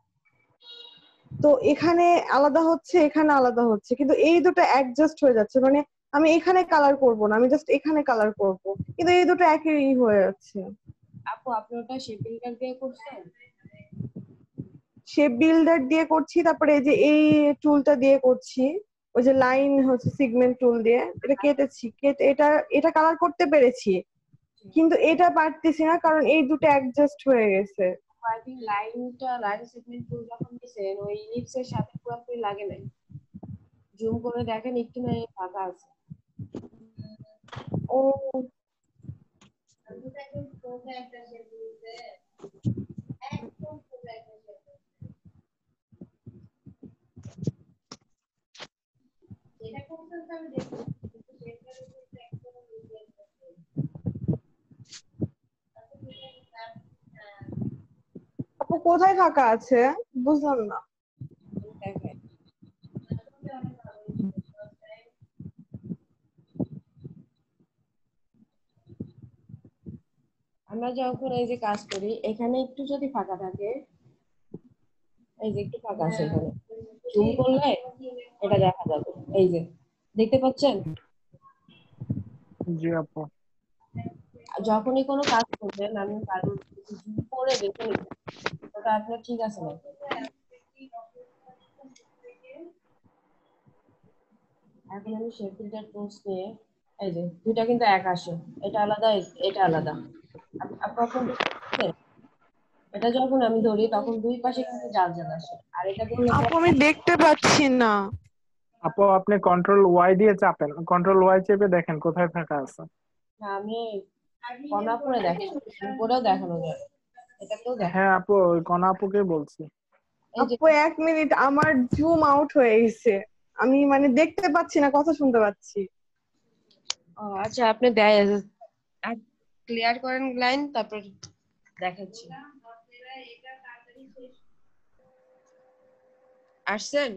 তো এখানে আলাদা হচ্ছে, এখানে আলাদা হচ্ছে, কিন্তু এই দুটো অ্যাডজাস্ট হয়ে যাচ্ছে। মানে আমি এখানে কালার করব না, আমি জাস্ট এখানে কালার করব, কিন্তু এই দুটো একই হয়ে যাচ্ছে। আপু আপনি ওটা শেপ বিল্ডার দিয়ে করছেন? শেপ বিল্ডার দিয়ে করছি, তারপরে এই যে এই টুলটা দিয়ে করছি, ওই যে লাইন হচ্ছে সিগমেন্ট টুল দিয়ে এটা কেটেছি, কেটে এটা কালার করতে পেরেছি, কিন্তু এটা পারতেছি না কারণ এই দুটো অ্যাডজাস্ট হয়ে গেছে। আই থিং লাইন সেগমেন্ট টুল যখন দিয়েছেন ওই ইলিপসের সাথে পুরোপুরি লাগে নাই। জুম করে দেখেন একটু না ফাঁকা আছে। ও আপু কোথায় ফাঁকা আছে বুঝলাম না। দেখেন আমরা যখন এই যে কাজ করি এখানে একটু যদি ফাঁকা থাকে, এই যে একটু ফাঁকা আছে এখানে, জুম করলে এটা দেখা যাবে। এই যে দেখতে পাচ্ছেন? জি আপু। যখনই কোনো কাজ করবেন আমি কারণ জুম করে দেখে নিব ওটা আপনার ঠিক আছে না। এখন আমি শেপ বিল্ডার টুলস নিয়ে এই যে দুইটা কিন্তু এক আসে, এটা আলাদা এটা আলাদা। আপনার এটা যখন আমি ধরি তখন দুই পাশে কিন্তু জাল জাল আসে, আর এটা ধরলে আপু আমি দেখতে পাচ্ছি না। আপু আপনি কন্ট্রোল ওয়াই দিয়ে চাপেন, কন্ট্রোল ওয়াই চেপে দেখেন কোথায় ফাঁকা আছে। আমি কণা করে দেখি, করেও দেখানো যায়, এটাকেও দেখো। হ্যাঁ আপু, ওই কণা আপুকে বলছি। এই যে আপু এক মিনিট, আমার জুম আউট হয়ে গেছে, আমি মানে দেখতে পাচ্ছি না, কথা শুনতে পাচ্ছি। আচ্ছা আপনি ক্লিয়ার করেন লাইন, তারপর দেখাচ্ছি। আসছেন?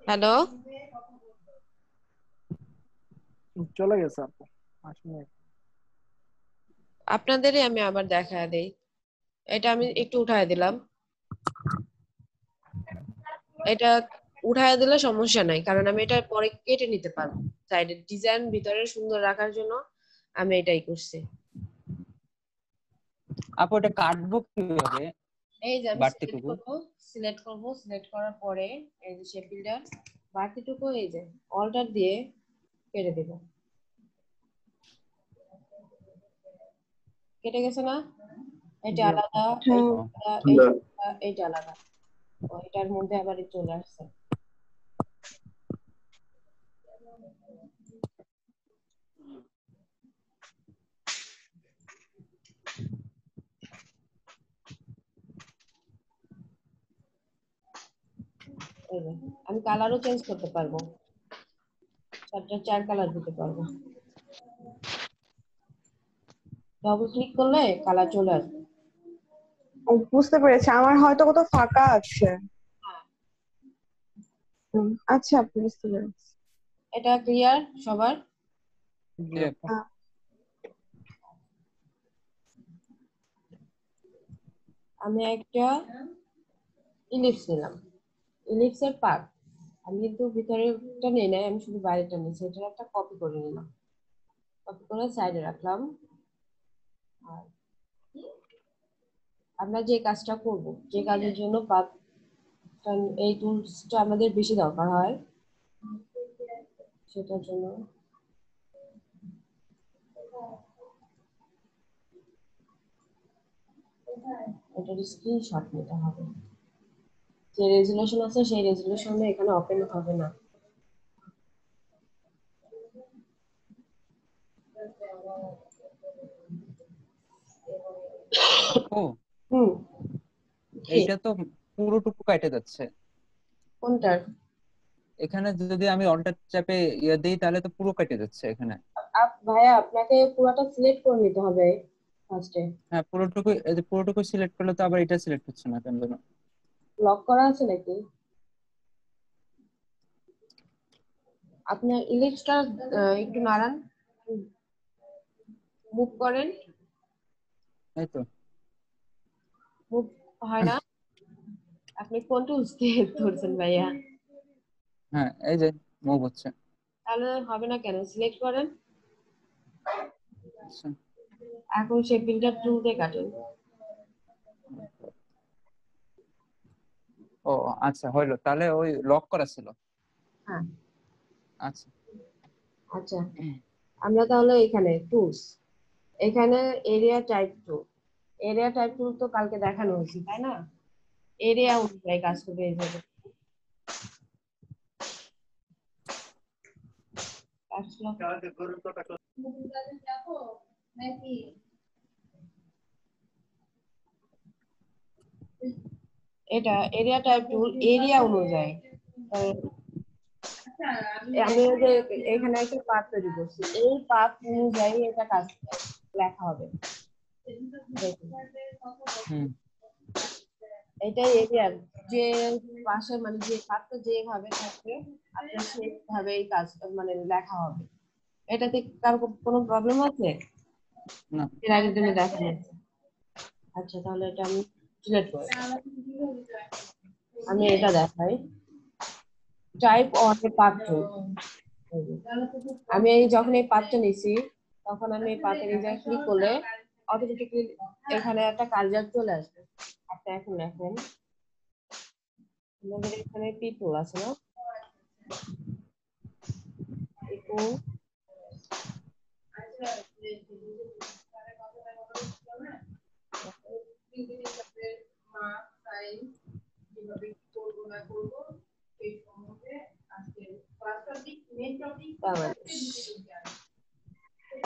হ্যালো, চলে গেছে আপু, আসেনি। আপনাদেরই আমি আবার দেখা দেই। এটা আমি একটু উঠায় দিলাম। এটা উঠায় দিলে সমস্যা নাই, কারণ আমি এটা পরে কেটে নিতে পারবো। সাইডের ডিজাইন ভিতরে সুন্দর রাখার জন্য আমি এটাই করছি। আপু এটা কাটবো কিভাবে? এই যে আমি বাড়তিটুকু সিলেক্ট করব, সিলেক্ট করার পরে এই যে শেপ বিল্ডার বাকিটুকু এই যে অল্টার দিয়ে কেটে দেব। কেটে গেছে না? এটা জি আপু। আলাদা, হ্যাঁ। এইটা আলাদা। তো এটার মধ্যে আবার চলে আসছে। এই যে আমি কালারও চেঞ্জ করতে পারবো, 4 কালার দিতে পারবো। ডবল ক্লিক করলে কালার চলে আসবে। ও, বুঝতে পেরেছি, আমার হয়তো কোথাও ফাঁকা আছে। আচ্ছা আপু, বুঝতে পেরেছি। এটা ক্লিয়ার সবার? জি আপু। হ্যাঁ। আমি একটা ইলিপস নিলাম, ইলিপসের পার্ট। আমি কিন্তু ভিতরেরটা নেই নাই, আমি শুধু বাইরেটা নিয়েছি। এটার একটা কপি করে নিলাম, কপি করে সাইডে রাখলাম। আর আমরা যে কাজটা করব, যে কাজের জন্য পাত, এই টুলসটা আমাদের বেশি দরকার হয়, সেটার জন্য এটার স্ক্রিনশট নিতে হবে। যে রেজুলেশন আছে সেই রেজুলেশনে এখানে ওপেন হবে না। আপু হুম, এইটা তো পুরোটুকু কেটে যাচ্ছে। কোনটার? এখানে যদি আমি অল্টার চাপে ইয়ে দিই তাহলে তো পুরো কেটে যাচ্ছে এখানে। ভাইয়া আপনাকে পুরোটা সিলেক্ট করে নিতে হবে ফার্স্টে। হ্যাঁ পুরোটুকু, এই যে পুরোটুকু সিলেক্ট করলে তো আবার এটা সিলেক্ট হচ্ছে না কেন যেন। লক করা আছে নাকি? আপনার ইলিপসটা একটু নাড়ান, মুভ করেন। এই তো। মুভ হয় না? আপনি কোন টুলস দিয়ে ধরছেন ভাইয়া? হ্যাঁ এই যে মুভ হচ্ছে। তাহলে হবে না কেন? সিলেক্ট করেন, আচ্ছা। এখন সেই বিল্ডার টুল দিয়ে কাটেন। ও আচ্ছা হইলো, তাহলে ওই লক করা ছিল। হ্যাঁ, আচ্ছা। আচ্ছা। আমরা তাহলে এখানে টুলস, এখানে এরিয়া টাইপ টুল। এরিয়া টাইপ টুল তো কালকে দেখানো হয়েছে, তাই না? এরিয়া অনুযায়ী কাজ করবে এইভাবে। এটা এরিয়া টাইপ টুল, এরিয়া অনুযায়ী। আমি ওই যে এখানে একটা পাথ তৈরি করছি, এই পাথ অনুযায়ী এটা কাজ লেখা হবে। হুম। এটাই এরিয়ার যে পাশে, মানে যে পাথটা যেভাবে থাকবে আপনার সেভাবে এই কাজ মানে লেখা হবে। এটাতে কার কোনো প্রবলেম আছে? না। এর আগের দিনে দেখানো আছে। আচ্ছা, তাহলে এটা আমি সিলেক্ট করি। আমি এটা দেখাই, টাইপ অন এ পাথ টুল। আমি এই যখন এই পাথটা নিছি, তখন আমি এই পাথের এই জায়গায় ক্লিক করলে অটোমেটিক্যালি এখানে একটা কার্সার চলে আসবে। আপনি এখন দেখেন আমাদের এখানে পিপল আছে না, পিপল,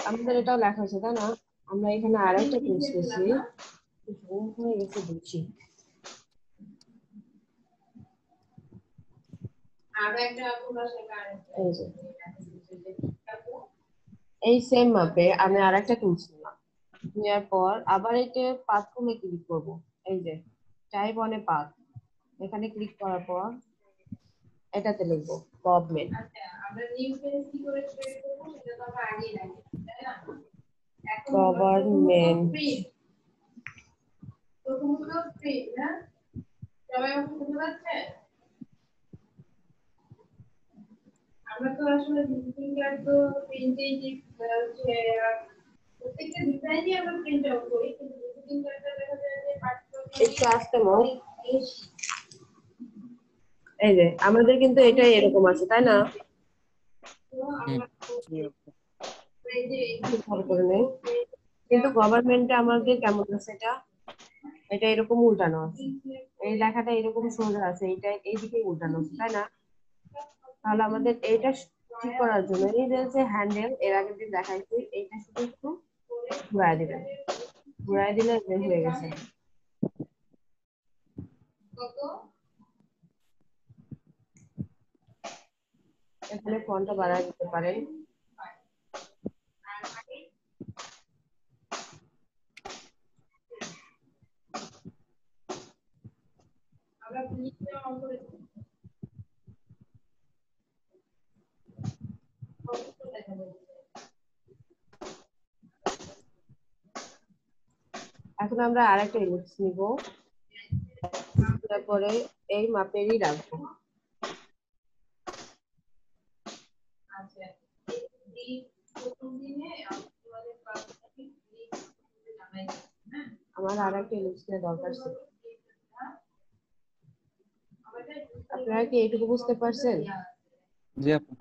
আমাদের এটাও লেখা আছে তাই না? আমরা এখানে আরেকটা পেজ করছি, জুম হয়ে গেছে বুঝছি। এই যে এই সেম মাপে আমি আরেকটা টুলস নিলাম, নেওয়ার পর আবার এটা পাথ কমে ক্লিক করব। এই যে টাইপ অনে পাথ, এখানে ক্লিক করার পর এটাতে লিখবো গভর্নমেন্ট। গভর্নমেন্ট আমরা তো আসলে ভিজিটিং কার্ড তো প্রিন্টেই হচ্ছে প্রত্যেকটা ডিজাইনই আমরা প্রিন্ট আউট করি, কিন্তু ভিজিটিং কার্ডটা দেখা যায় যে একটু আসতে হয়। এই যে আমাদের কিন্তু এটা এরকম আছে, তাই না? কিন্তু গভর্নমেন্টে আমাদের কেমন আছে, এটা এরকম উল্টানো আছে, এই লেখাটা এরকম সোজা আছে, এটা এইদিকে উল্টানো আছে, তাই না? তাহলে আমাদের এইটা ঠিক করার জন্য এই যে হ্যান্ডেল এর আগে যে দেখাইছি, এইটা শুধু একটু ঘুরাই দিবেন, ঘুরাই দিলে হয়ে গেছে। এখানে ফন্টটা বাড়ায় দিতে পারেন। এখন আমরা আরেকটা ইলিপস নিব, তারপরে এই মাপেরই রাখবো। আমার আরেকটা ইলিপস এর দরকার ছিল। আপনারা কি এইটুকু বুঝতে পারছেন? জি আপু।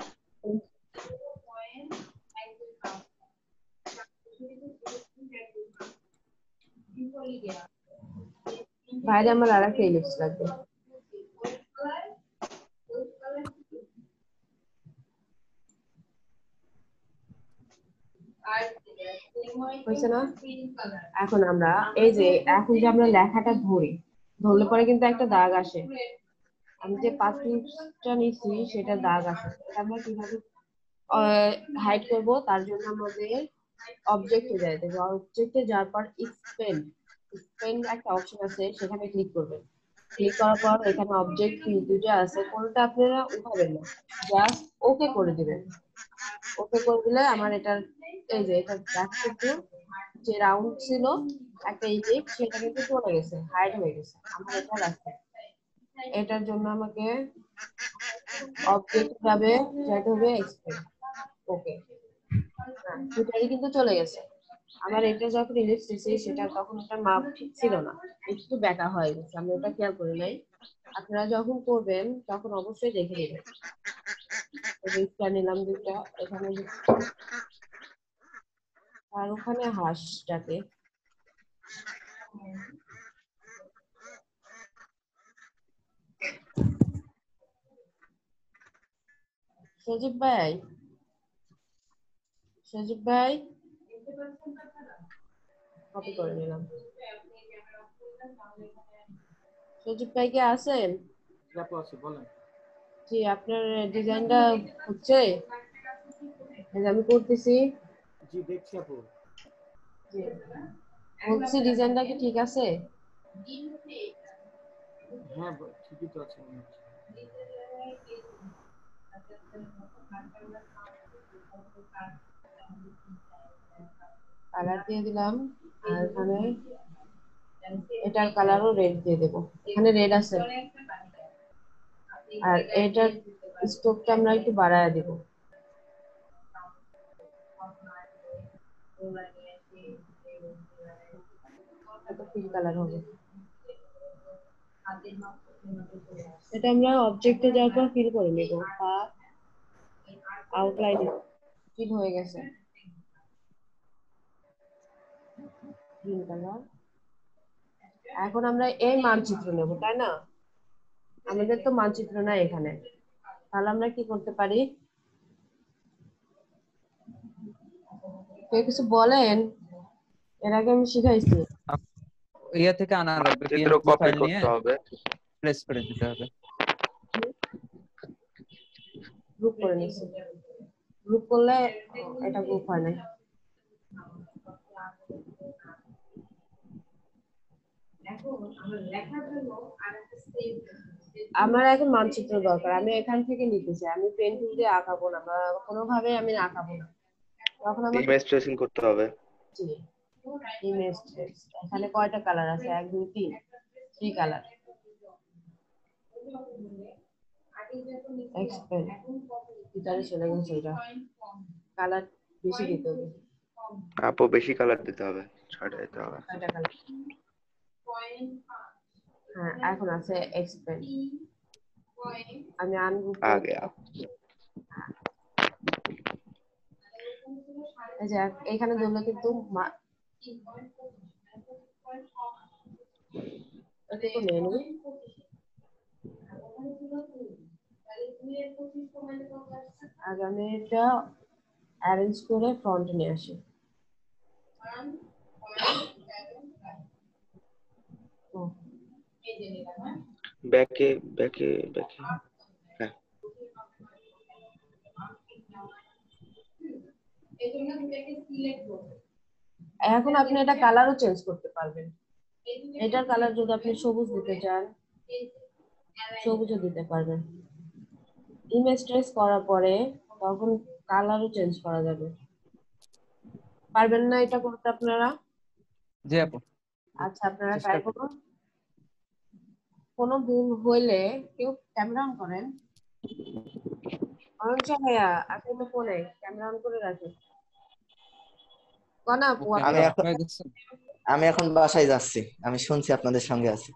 বাইরে আমার আরেকটা ইলিপস লাগবে। হয়েছে না? এখন আমরা এই যে এখন যে আমরা লেখাটা ধরলে পরে কিন্তু একটা দাগ আসে। আমি যে পাথরটা নিচ্ছি সেটা দাগ আসে, আমরা কিভাবে হাইড করব? তার জন্য আমাদের অবজেক্টে যাই, দেখো অবজেক্টে যাওয়ার পর এক্সপেন্ড একটা অপশন আছে, সেখানে ক্লিক করবেন। ক্লিক করার পর এখানে অবজেক্ট দুটো আছে, কোনটা আপনারা উঠাবেন না, জাস্ট ওকে করে দিবেন। ওকে করে দিলে আমার এটার এই যে এটা কিন্তু যে রাউন্ড ছিল একটা ইলিপস, সেটা কিন্তু চলে গেছে, হাইড হয়ে গেছে। আমার এটা লাগবে, এটার জন্য আমাকে অবজেক্ট যাইতে হবে এক্সপেন্ড। ওকে, দুটাই কিন্তু চলে গেছে। আমার এটা যখন ইলিপস দিছি সেটা তখন একটা মাপ ঠিক ছিল না, একটু বেঁকা হয়ে গেছে, আমি ওটা খেয়াল করি নাই। আপনারা যখন করবেন তখন অবশ্যই দেখে নেবেন। রিস্কটা নিলাম দুটা, এখানে আর ওখানে হাঁসটাকে সজীব ভাই, কপি করে নিলাম। সজীব ভাই কি আছেন? জি, আপনার ডিজাইনটা হচ্ছে, আমি করতেছি। জি দেখছি আপু। জি, বলছি ডিজাইনটা কি ঠিক আছে? হ্যাঁ ঠিকই তো আছে। কালার দিয়ে দিলাম, আর এখানে এটার কালারও রেড দিয়ে দেবো, এখানে রেড আছে। আর এটার স্টোকটা আমরা একটু বাড়ায় দেব, পিঙ্ক কালার হবে। এটা আমরা অবজেক্টে যাওয়ার পর ফিল করে নেব, আউটলাইন ফিল হয়ে গেছে। Green colour. এখন আমরা এই মানচিত্র নেব, তাই না? আমাদের তো মানচিত্র নাই এখানে, তাহলে আমরা কি করতে পারি? কেউ কিছু বলেন, এর আগে আমি শিখাইছি। ইয়া থেকে আনা লাগবে, চিত্র পিএনজি কপি ফাইল নিয়ে করতে হবে, প্লেস করে দিতে হবে। গ্রুপ করে নিচ্ছি। গ্রুপ করলে এটা গ্রুপ হয় না। আমার এখন মানচিত্র দরকার, আমি এখান থেকে নিতে চাই, আমি পেন টুল দিয়ে আঁকাবো না বা কোনোভাবে আমি আঁকাবো না, তখন আমাকে ইমেজ ট্রেসিং করতে হবে। Image trace. এখানে কয়টা কালার আছে? 1 2 3 3 কালার। এক্সপেন্ড ভিতরে চলে গেছে, এটা কালার বেশি দিতে হবে। আপু বেশি কালার দিতে হবে, 6টা দিতে হবে। কয়টা কালার? হ্যাঁ এখন আছে এক্সপেন্ড, আমি আনগ্রুপ আগে এই যে এখানে ধরলে কিন্তু আগে আমি এটা অ্যারেঞ্জ করে ফ্রন্টে নিয়ে আসি। ব্যাকে ব্যাকে ব্যাকে হ্যাঁ এখন আপনি এটা কালারও চেঞ্জ করতে পারবেন। এটার কালার যদি আপনি সবুজ দিতে চান সবুজও দিতে পারবেন। ইমেজ ট্রেস করার পরে তখন কালারও চেঞ্জ করা যাবে। পারবেন না এটা করতে আপনারা? জি আপু। আচ্ছা আপনারা ট্রাই করুন। কোনো ভুল হইলে কেউ ক্যামেরা অন করেন। অনসা ভাইয়া আপনি তো ফোনে ক্যামেরা অন করে রাখেন। কোনা আমি এখন বাসায় যাচ্ছি, আমি শুনছি আপনাদের সঙ্গে আছি।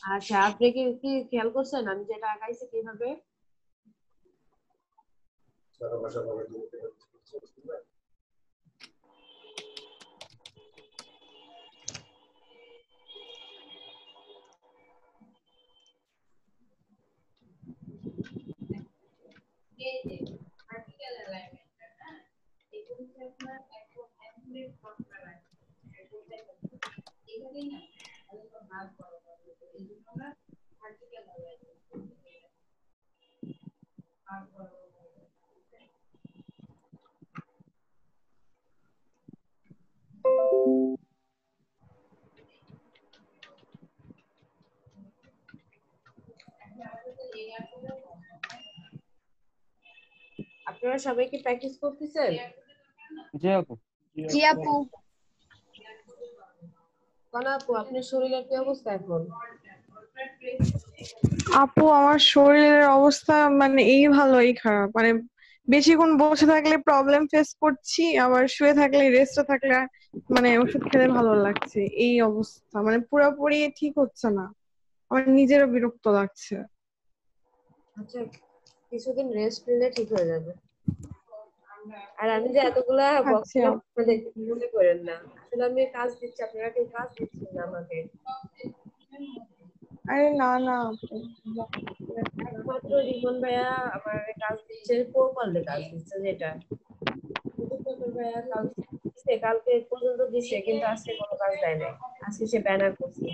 আচ্ছা আপনি কি খেয়াল করছেন আমি যেটা আঁকাইছি কিভাবে? আপনারা সবাই কি প্র্যাকটিস করতেছেন? জি আপু। জি আপু। কোনা আপু আপনার শরীরের কি অবস্থা এখন? আপু আমার শরীরের অবস্থা মানে এই ভালো এই খারাপ, মানে বেশিক্ষণ বসে থাকলে প্রবলেম ফেস করছি, আবার শুয়ে থাকলে রেস্টে থাকলে মানে ওষুধ খেলে ভালো লাগছে, এই অবস্থা মানে পুরোপুরি ঠিক হচ্ছে না, আমার নিজেরও বিরক্ত লাগছে। আচ্ছা কিছুদিন রেস্ট নিলে ঠিক হয়ে যাবে। আর আমি যে এতগুলা বক্তব্য আপনাদের মনে করেন না, আসলে আমি কাজ দিচ্ছি, আপনারা কেউ কাজ দিচ্ছেন না আমাকে। আরে না না একমাত্র রিমন ভাইয়া আমার কাজ দিচ্ছে, প্রকল্পে কাজ দিচ্ছে, যেটা ভাইয়া কাজ দিচ্ছে কালকে পর্যন্ত দিচ্ছে, কিন্তু আজকে কোনো কাজ দেয় নাই। আজকে সে ব্যানার করছে।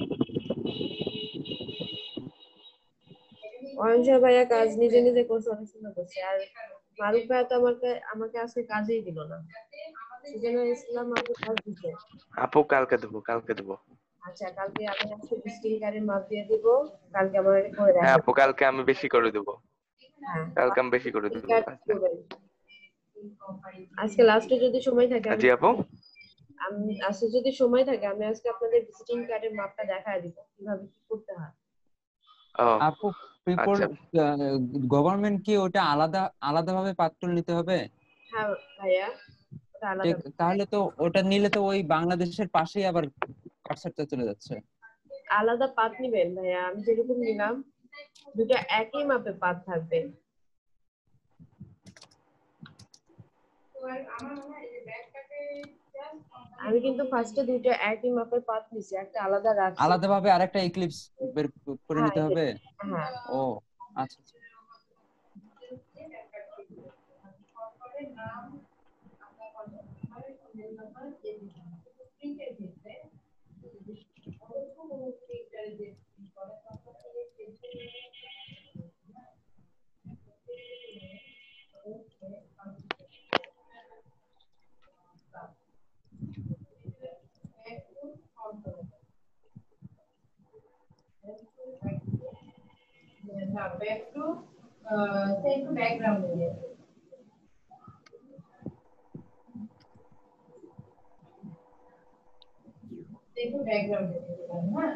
অয়নশা ভাইয়া কাজ নিজে নিজে করছে, অনেক সুন্দর করছে। আর মারুফ ভাইয়া তো আমাকে আজকে কাজেই দিল না। সেজন্য ইসলাম আমাকে কাজ দিচ্ছে। আপু কালকে দেবো। আচ্ছা কালকে আমি আজকে ভিজিটিং কার্ডের মাপ দিয়ে দিব, কালকে আমার এটা করে হ্যাঁ রাখবেন। আপু কালকে আমি বেশি করে দেবো। হ্যাঁ কালকে আমি বেশি করে দেবো কাজটা। আজকে লাস্টে যদি সময় থাকে জি আপু আমি আজকে যদি সময় থাকে আমি আজকে আপনাদের ভিজিটিং কার্ডের মাপটা দেখায় দিব কিভাবে কি করতে হয়। আপু পিপল গভর্নমেন্ট কি ওটা আলাদাভাবে পাত্র নিতে হবে? হ্যাঁ ভাইয়া ওটা আলাদা। তাহলে তো ওটা নিলে তো ওই বাংলাদেশের পাশেই আবার কাটছাটটা চলে যাচ্ছে। আলাদা পাত নিবেন ভাইয়া, আমি যেরকম নিলাম দুটো একই মাপে পাত থাকবে। আমি কিন্তু ফার্স্টে দুটো একই মাপের পাত নিছি, একটা আলাদা রাখছি। আলাদাভাবে আরেকটা এক্লিপস বের করে নিতে হবে? হ্যাঁ ও আচ্ছা। একটু ব্যাকগ্রাউন্ডে একটু ব্যাকগ্রাউন্ডে হ্যাঁ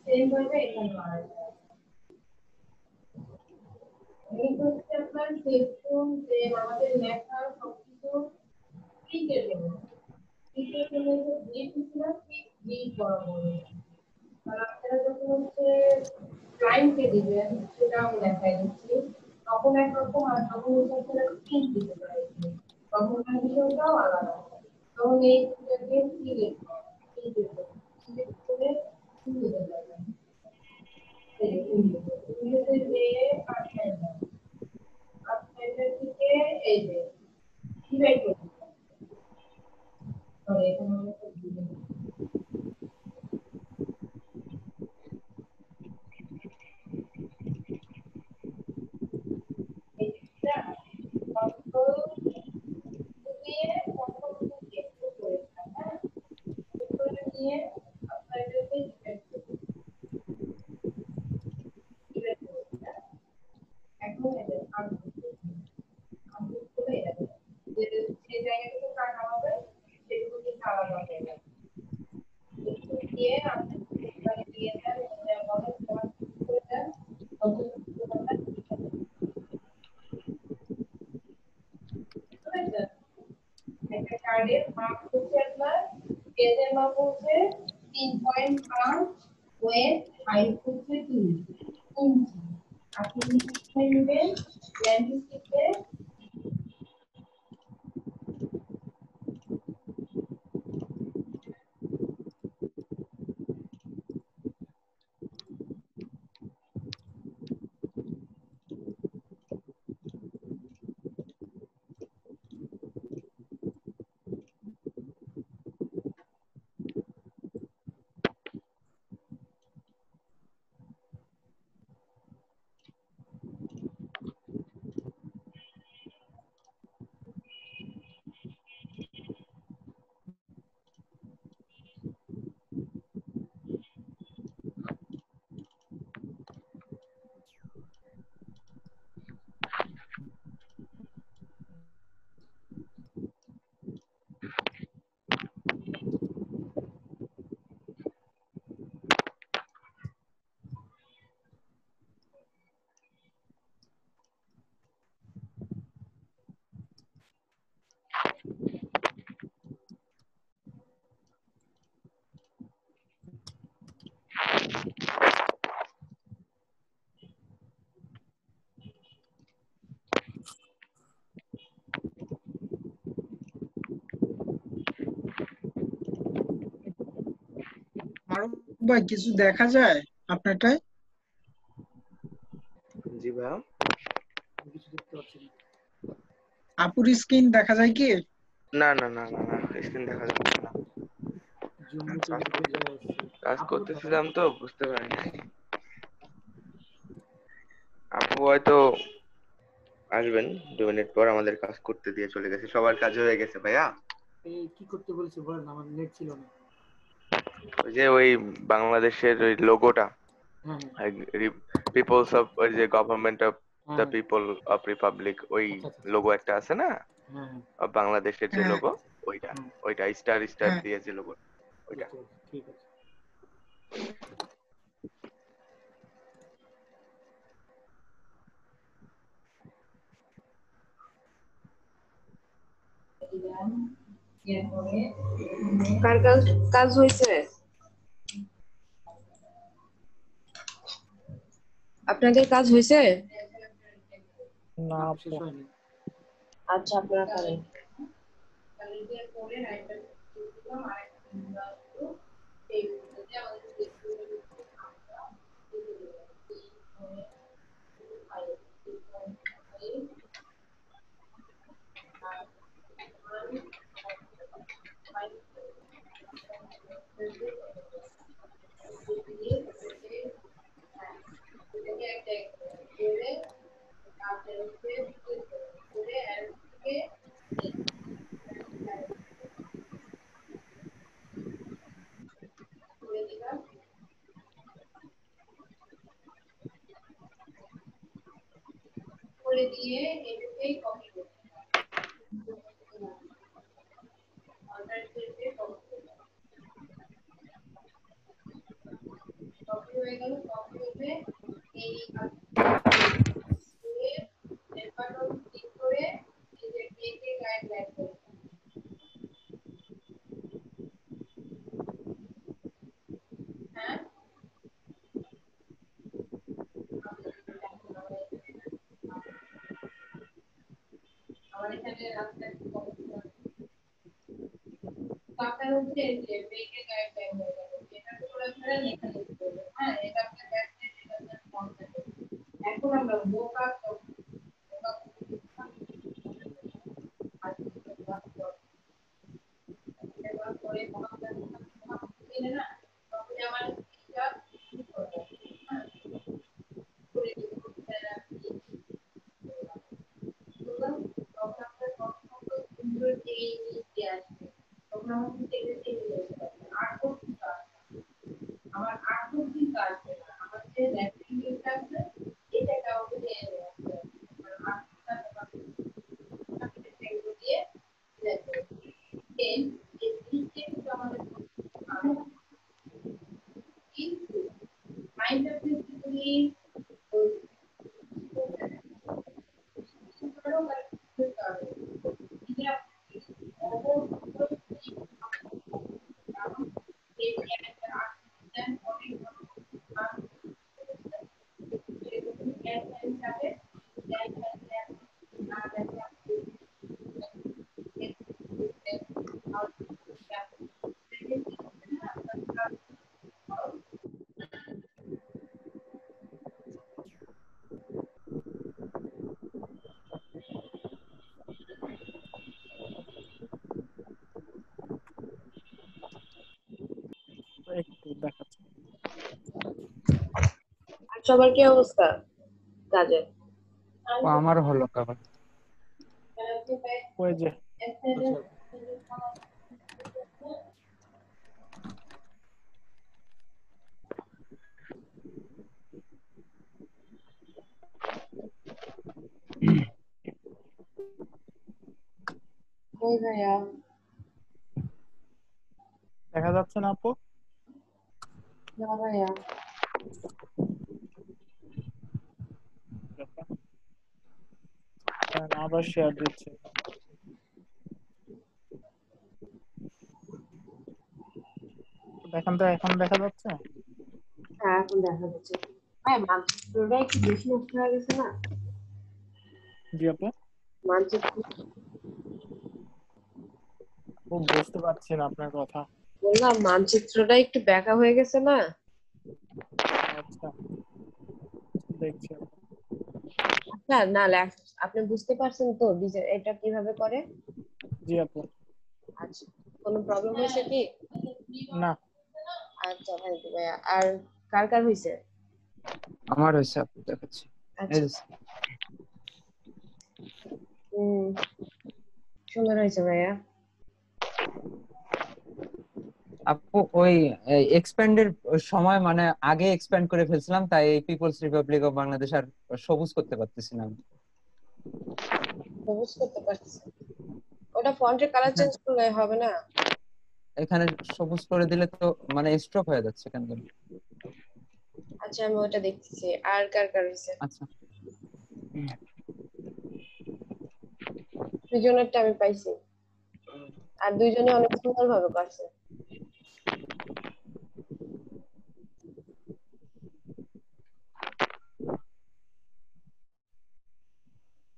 সেম ভাবে এখানে মারা যায় এই হচ্ছে আপনার সেকশন যে আমাদের লেখা সবকিছু ক্লিকের জন্য ক্লিকের জন্য যে দিয়েছিলাম ঠিক ডিট বরাবর আর আপনারা যখন হচ্ছে ক্লায়েন্টকে দিবেন সেটা আমি দেখাই দিচ্ছি তখন একরকম আর তখন হচ্ছে আপনারা প্রিন্ট দিতে পারবেন তখন বিষয়টাও আলাদা তখন এই দুটাকে সিলেক্ট করে দিতে পারবেন থেকে এই যে ডিভাইড করতে একটা কার্ডের মাপ হচ্ছে আপনার পেজের মাপ হচ্ছে 3.5 ওয়েট হাইট হচ্ছে 2 ইঞ্চি আপনি লিখে নেবেন ল্যান্ডস্কেপে মারুফ ভাই কিছু দেখা যায় আপনারটায়? জি ভাইয়া আমি কিছু দেখতে পাচ্ছি না। আপুর স্ক্রিন দেখা যায় কি? না না না না না স্ক্রিন দেখা যাচ্ছে না জুম মিটিং এর ভিতরে আছে কাজ আপুর করতেছিলাম তো বুঝতে পারিনি আপু হয়তো আসবেন 2 মিনিট পর আমাদের কাজ করতে দিয়ে চলে গেছে সবার কাজ হয়ে গেছে ভাইয়া এই কি করতে বলেছে বলেন আমার নেট ছিল না। ওই যে ওই বাংলাদেশের ওই লোগোটা হ্যাঁ পিপলস অফ ওই যে গভর্নমেন্ট অফ দ্য হ্যাঁ পিপল অফ রিপাবলিক ওই আচ্ছা আচ্ছা লোগো একটা আছে না হ্যাঁ বাংলাদেশের যে হ্যাঁ লোগো ওইটা হ্যাঁ ওইটা স্টার স্টার হ্যাঁ দিয়ে যে লোগো ওইটা বুঝতে পারছি ঠিক আছে। কার কাজ কাজ হয়েছে আপনাদের কাজ হয়েছে না না আপু। শেষ হয়নি। আচ্ছা আপনারা করেন করে দিলাম হয়ে গেল কপি হবে এই বাটন ক্লিক করে এই যে পেজে গাইডলাইন করব হ্যাঁ আমার এখানে রাস্তা আপনার হচ্ছে যে পেজে গাইডলাইন হয়ে গেল এটা পুরো আপনারা লেখা লিখতে হবে হ্যাঁ এটা আপনার ব্যাকগ্রাউন্ড এটা আপনার ফন্ট থাকে এখন আমরা মোকা করে দিলে না তখন আমার এটা করে দিব তখন আপনার কত সুন্দর এই নিচে আসবে তখন আমাকে টেনে টেনে যেতে হবে আর কোন কাজ আমার আর কোন কাজ না আমার যে রেক্টেঙ্গেলটা আছে এটা কাউকে দিয়ে রাখতে হবে আর রেক্টেঙ্গেল দিয়ে দেখো এই নিচে কিন্তু আমাদের কিন্তু মাইন্ডটা কিন্তু তুমি একটু দেখাচ্ছি। আর সবার কি অবস্থা কাজে আমার হলো কভার। ওই যে ওই ভাইয়া দেখা যাচ্ছে না আপু? না ভাইয়া আবার শেয়ার দিচ্ছে। দেখেন তো এখন দেখা যাচ্ছে? হ্যাঁ এখন দেখা যাচ্ছে ভাই মানচিত্রটা একটু বেশি নষ্ট হয়ে গেছে না জি আপু মানচিত্র খুব বুঝতে পারছি না আপনার কথা। বললাম মানচিত্রটা একটু বেঁকা হয়ে গেছে না আচ্ছা দেখছি আপু। আচ্ছা না আপনি বুঝতে পারছেন তো এটা কিভাবে করে জি আপু। আচ্ছা কোনো প্রবলেম হয়েছে কি না আচ্ছা ভাই ভাইয়া আর কার কার হয়েছে আমার হয়েছে আপু দেখাচ্ছি। এই আচ্ছা যে, সুন্দর হয়েছে ভাইয়া আপু ওই এক্সপ্যান্ডের সময় মানে আগে এক্সপ্যান্ড করে ফেলছিলাম, তাই এই পিপলস রিপাবলিক অফ বাংলাদেশ আর সবুজ করতে পারতেছি না। সবুজ করতে পারতেছি ওটা ফন্টের কালার চেঞ্জ করলে হবে না এখানে সবুজ করে দিলে তো মানে স্ট্রোক হয়ে যাচ্ছে কেন জানি। আচ্ছা আমি ওটা দেখতেছি আর কার কার হয়েছে আচ্ছা দুজনেরটা আমি পাইছি আর দুইজনে অনেক সুন্দর ভাবে করছে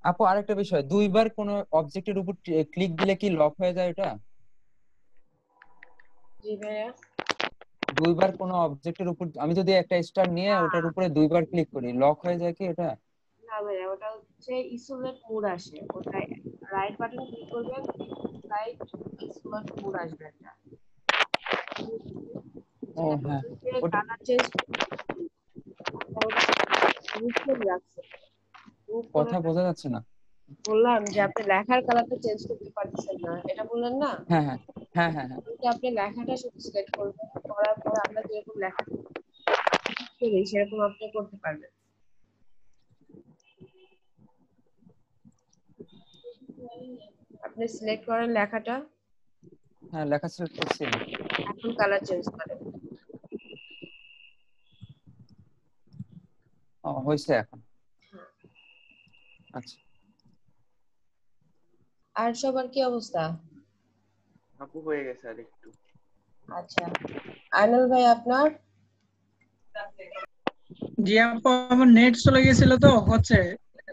আপু আরেকটা বিষয়, দুইবার কোনো অবজেক্টের উপর ক্লিক দিলে কি লক হয়ে যায় এটা? জি ভাইয়া দুইবার কোনো অবজেক্টের উপর আমি যদি একটা স্টার নিয়ে ওটার উপরে দুইবার ক্লিক করি লক হয়ে যায় কি এটা? না ভাইয়া ওটা হচ্ছে ইসোলেট মোড আসে ওটা রাইট বাটন ক্লিক করবেন রাইট ইসোলেট মোড আসবে একটা ও হ্যাঁ ওটা কালার চেঞ্জ রাখছে কথা বোঝা যাচ্ছে না। বললাম যে আপনি লেখার কালারটা চেঞ্জ করতে পারতেছেন না এটা বললেন না হ্যাঁ হ্যাঁ হ্যাঁ হ্যাঁ হ্যাঁ আপনি লেখাটা শুধু সিলেক্ট করবেন করার পর আমরা যেরকম লেখা করি সেরকম আপনি করতে পারবেন আপনি সিলেক্ট করেন লেখাটা হ্যাঁ লেখা সিলেক্ট করছি আমি। এখন কালার চেঞ্জ করেন হয়েছে এখন। আচ্ছা আর সবার কি অবস্থা? আপু হয়ে গেছে আর একটু। আচ্ছা, আইনুল ভাই আপনার? জি আপু, আমার নেট চলে গেছিল তো হচ্ছে,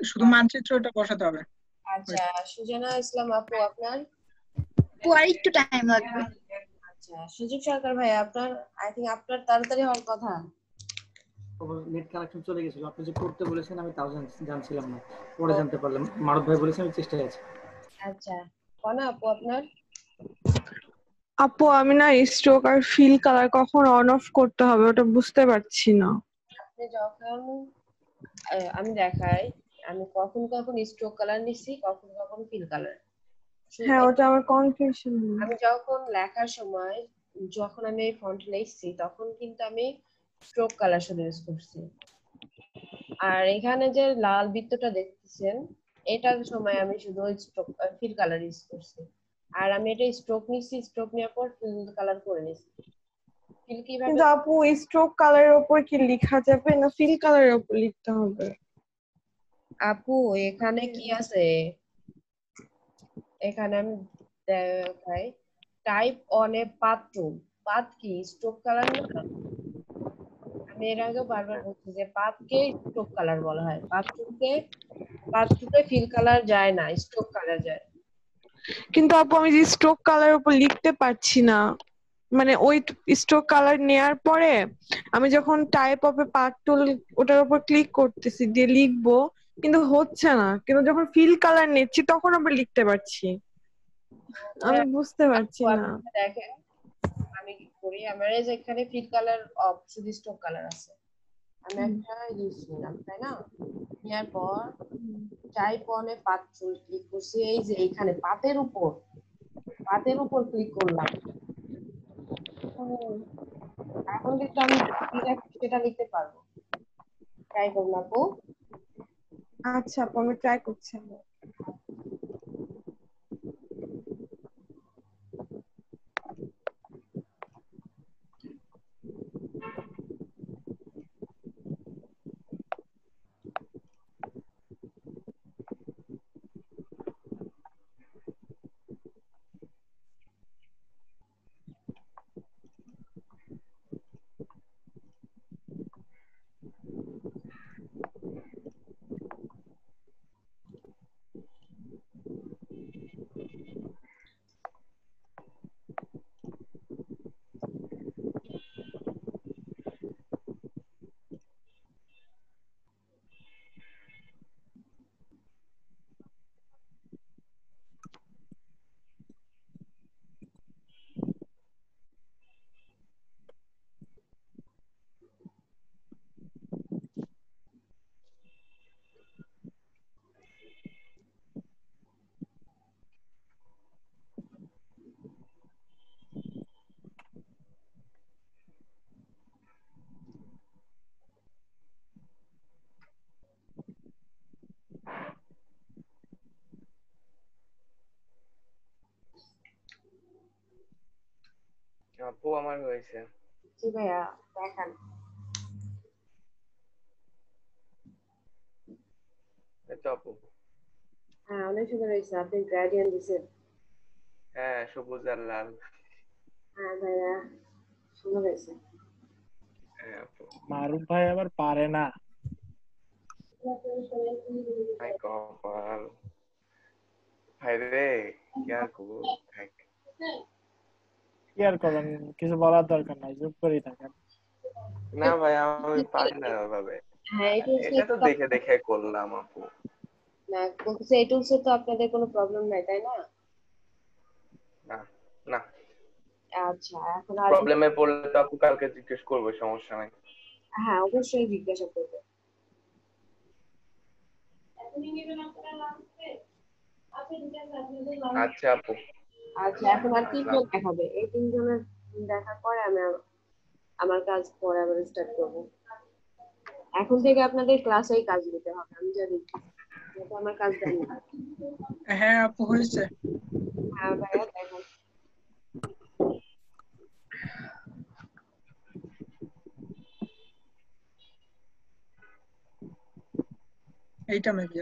শুধু মানচিত্রটা বসাতে হবে। আচ্ছা, সুজানা ইসলাম আপু আপনার? আপু আর একটু টাইম লাগবে। আচ্ছা, সুযোগ সরকার ভাই আপনার? আই থিঙ্ক আপনার তাড়াতাড়ি হওয়ার কথা। নেট কানেকশন চলে গেছিল, আপনি যে করতে বলেছেন আমি তাও জানছিলাম না, পরে জানতে পারলাম। মারুফ ভাই বলেছেন, আমি চেষ্টায় আছি। আচ্ছা, কনা আপু আপনার? আপু আমি না স্ট্রোক আর ফিল কালার কখন অন অফ করতে হবে ওটা বুঝতে পারছি না। আপনি যখন আমি দেখাই, আমি কখন কখন স্ট্রোক কালার নিচ্ছি, কখন কখন ফিল কালার। হ্যাঁ ওটা আমার কনফিউশন। আমি যখন লেখার সময়, যখন আমি এই ফন্ট লিখছি তখন কিন্তু আমি স্ট্রোক কালার শুধু ইউজ করছি। আর এখানে যে লাল বৃত্তটা দেখতেছেন, এটার সময় আমি শুধু স্ট্রোক ফিল কালার ইউজ করছি। আর আমি এটা স্ট্রোক নিচ্ছি, স্ট্রোক নেওয়ার পর ফিল কালার করে নিচ্ছি। ফিল কিভাবে? কিন্তু আপু স্ট্রোক কালারের উপর কি লেখা যাবে না ফিল কালারের উপর লিখতে হবে? আপু এখানে কি আছে, এখানে আমি দেখাই, type on a path tool. Path কি স্ট্রোক কালার না? আমি এর আগে বারবার বলছি যে পাথকে স্ট্রোক কালার বলা হয়, পাথ টুকে ফিল কালার যায় না, স্ট্রোক কালার যায়। কিন্তু আপু আমি যে স্ট্রোক কালারের উপর লিখতে পারছি না, মানে ওই স্ট্রোক কালার নেয়ার পরে আমি যখন টাইপ অফ এ পাথ টুল ওটার উপর ক্লিক করতেছি দিয়ে লিখবো, কিন্তু হচ্ছে না। কিন্তু যখন ফিল কালার নিচ্ছি তখন আবার লিখতে পারছি। আমি বুঝতে পারছি আপু না। আপনি দেখেন আমি কি করি, আমার এই যে এখানে ফিল কালার অফ, শুধু স্ট্রোক কালার আছে। আমি একটা ইউজ নিলাম, তাই না? নেওয়ার পর type on a path tool click করছি, এই যে এখানে পাতের উপর ক্লিক করলাম। এখন কিন্তু আমি সেটা লিখতে পারবো। ট্রাই করুন আপু। আচ্ছা আপু আমি ট্রাই করছি। আপু আমার হয়েছে। জি ভাইয়া দেখান। এই তো আপু। হ্যাঁ অনেক সুন্দর হয়েছে, আপনি গ্রেডিয়েন্ট দিছেন। হ্যাঁ, সবুজ আর লাল। হ্যাঁ ভাইয়া সুন্দর হয়েছে। হ্যাঁ আপু। মারুফ ভাই আবার পারে না। ভাই কপাল, ভাই রে, কি আর করবো, থাক। কি আর করবেন, কিছু বলার দরকার নাই, চুপ করেই থাকেন। না ভাই আমি পারি না ওভাবে। হ্যাঁ এই এটা তো টুলসে দেখে দেখে করলাম আপু। না, বলতেছে এই টুলসে তো আপনাদের কোনো প্রবলেম নাই তাই না? না না, আচ্ছা এখন আর প্রবলেমে পড়লে তো আপু কালকে জিজ্ঞেস করবো, সমস্যা নাই। হ্যাঁ অবশ্যই জিজ্ঞাসা করবে। আচ্ছা আপু। আচ্ছা এখন আর তিনজন দেখাবে, এই তিনজনের দেখার পরে আমি আমার কাজ পরে আবার স্টার্ট করবো। এখন থেকে আপনাদের ক্লাসেই কাজ দিতে হবে, আমি যা দেখছি যেহেতু আমার কাজ দেন না। হ্যাঁ আপু হয়েছে। হ্যাঁ ভাইয়া দেখেন। এইটা মেবি।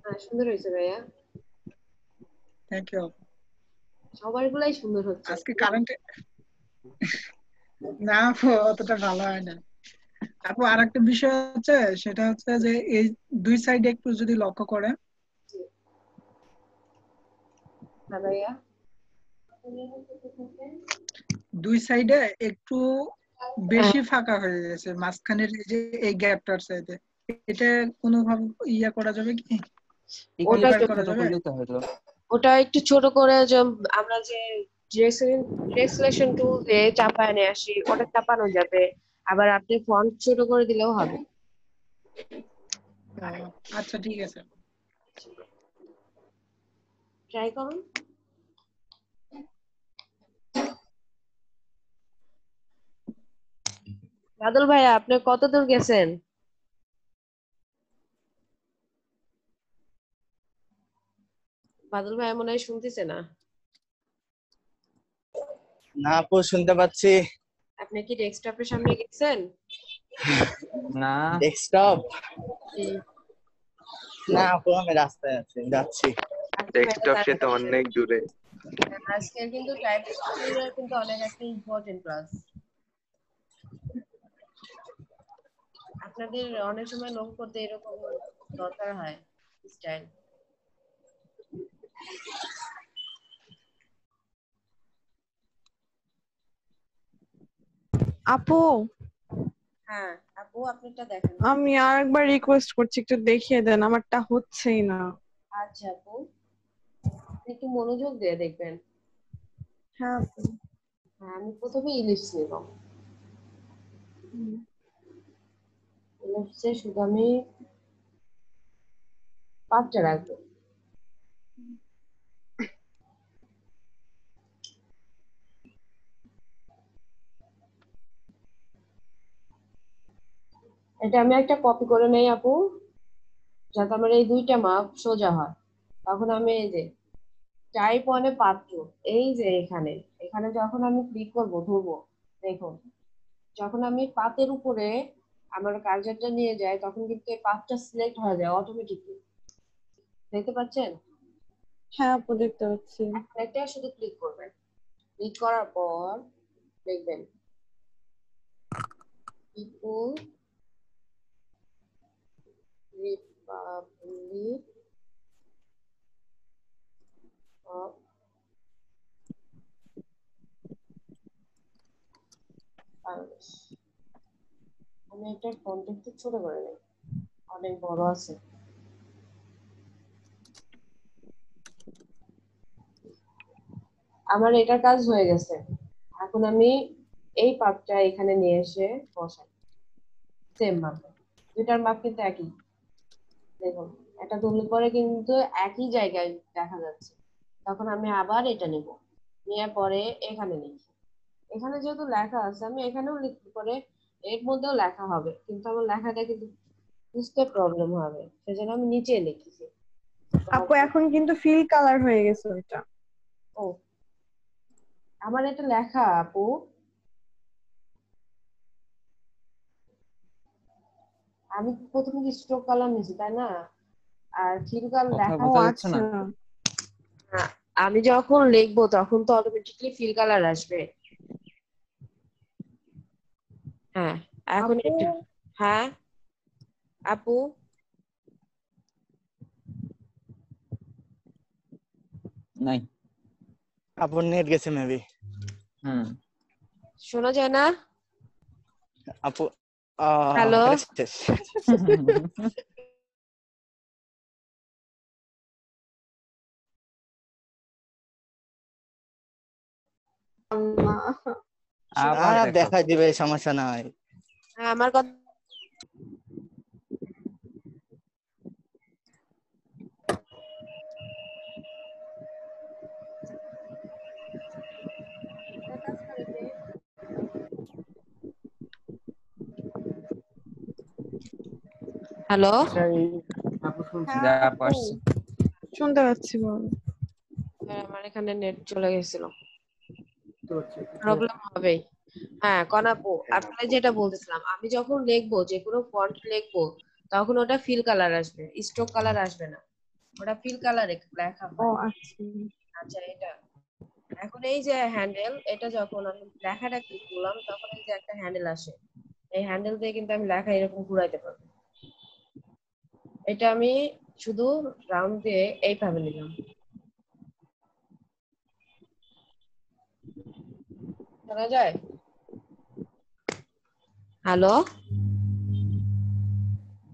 হ্যাঁ সুন্দর হয়েছে ভাইয়া, থ্যাংক ইউ। সবারগুলাই সুন্দর হচ্ছে। আজকে কারেন্টে না আপু অতটা ভালো হয় না আপু। আর একটা বিষয় হচ্ছে, সেটা হচ্ছে যে এই দুই সাইডে একটু যদি লক্ষ্য করেন, হ্যাঁ ভাইয়া, দুই সাইডে একটু বেশি ফাঁকা হয়ে গেছে মাঝখানের এই যে এই গ্যাপটার সাইডে। এটা কোনোভাবে ইয়া করা যাবে কি, এখানে ওটা একটু করা ছোট যাবে? করলেই তো হলো। ওটা একটু ছোট করে আমরা যে ড্রেসলেশন টুল দিয়ে চাপায় নিয়ে আসি, ওটা চাপানো যাবে। আবার আপনি ফন্ট ছোট করে দিলেও হবে। আচ্ছা ঠিক আছে, ট্রাই করুন। বাদল ভাইয়া আপনি কত দূর গেছেন? বাদল ভাইয়া মনে হয় শুনতেছে না। না আপু শুনতে পাচ্ছি। আপনি কি ডেস্কটপের সামনে গেছেন? না ডেস্কটপ না আপু, আমি রাস্তায় আছি, যাচ্ছি। ডেস্কটপ সে তো অনেক দূরে। আজকে কিন্তু টাইপস্ক্রিপ্ট কিন্তু অনেক একটা ইম্পর্টেন্ট ক্লাস। আপনাদের অনেক সময় নোট করতে এরকম দরকার হয় স্টাইল। আপু হ্যাঁ আপু আপনারটা দেখেন। আমি আরেকবার রিকোয়েস্ট করছি, একটু দেখিয়ে দেন, আমারটা হচ্ছেই না। আচ্ছা আপু একটু মনোযোগ দিয়ে দেখবেন। হ্যাঁ আপু। হ্যাঁ আমি প্রথমে ইলিপস নেব। ইলিপসে শুধু আমি 5টা রাখবো। এটা আমি একটা কপি করে নেই আপু, যাতে আমার এই দুইটা মাপ সোজা হয়। তখন আমি এই যে টাইপ 1 এ পাত্র, এই যে এখানে এখানে যখন আমি ক্লিক করবো ধরবো, দেখুন যখন আমি পাতের উপরে আমার কার্সারটা নিয়ে যাই তখন কিন্তু এই পাতটা সিলেক্ট হয়ে যায় অটোমেটিকলি। দেখতে পাচ্ছেন? হ্যাঁ আপু দেখতে পাচ্ছি। একটা শুধু ক্লিক করবেন, ক্লিক করার পর দেখবেন পিপল রিপাবলিক অফ বাংলাদেশ। আমি একটা ফন্ট একটু ছোট করে নেই, অনেক বড় আছে। আমার এটার কাজ হয়ে গেছে। এখন আমি এই পাতটা এখানে নিয়ে এসে বসাই সেম মাপ। দুটার মাপ কিন্তু একই। দেখুন এটা তুললে পরে কিন্তু একই জায়গায় দেখা যাচ্ছে। তখন আমি আবার এটা নিব, নেওয়ার পরে এখানে লিখি। এখানে যেহেতু লেখা আছে আমি এখানেও লিখতে পরে এর মধ্যেও লেখা হবে, কিন্তু আমার লেখাটা কিন্তু বুঝতে প্রবলেম হবে, সেজন্য আমি নিচে লিখেছি। আপু এখন কিন্তু ফিল কালার হয়ে গেছে ওইটা। ও আমার এটা লেখা আপু। আমি প্রথমে কি স্ট্রোক কালার নিয়েছি তাই না, আর ফিল কালার কথা লেখা। ও বোঝা যাচ্ছে আচ্ছা। না। আমি যখন লিখবো তখন তো অটোমেটিকলি ফিল কালার আসবে। হ্যাঁ এখন আপু এটা। হ্যাঁ আপু নাই আপুর নেট গেছে মেবি। হুম শোনা যায় না? আপু হ্যালো এটা শেষ। আবার দেখো। দেখা দিবে, সমস্যা নাই। হ্যাঁ আমার কথা হ্যালো। আপু শুনছি। যা হ্যাঁ আপু পারছি। শুনতে পাচ্ছি, বল। আমার এখানে নেট চলে গেছিল, তো হচ্ছে প্রবলেম হবেই। হ্যাঁ কনাপু আপনারা যেটা বলতেছিলাম, আমি যখন লিখবো যে কোনো ফন্ট লিখবো তখন ওটা ফিল কালার আসবে, স্ট্রোক কালার আসবে না, ওটা ফিল কালারে লেখা ও হয়। আচ্ছা। আচ্ছা এটা এখন এই যে হ্যান্ডেল, এটা যখন আমি লেখাটা ক্লিক করলাম তখন এই যে একটা হ্যান্ডেল আসে, এই হ্যান্ডেল দিয়ে কিন্তু আমি লেখা এরকম ঘুরাইতে পারবো। এটা আমি শুধু রাউন্ড দিয়ে এইভাবে নিলাম, শোনা যায়? হ্যালো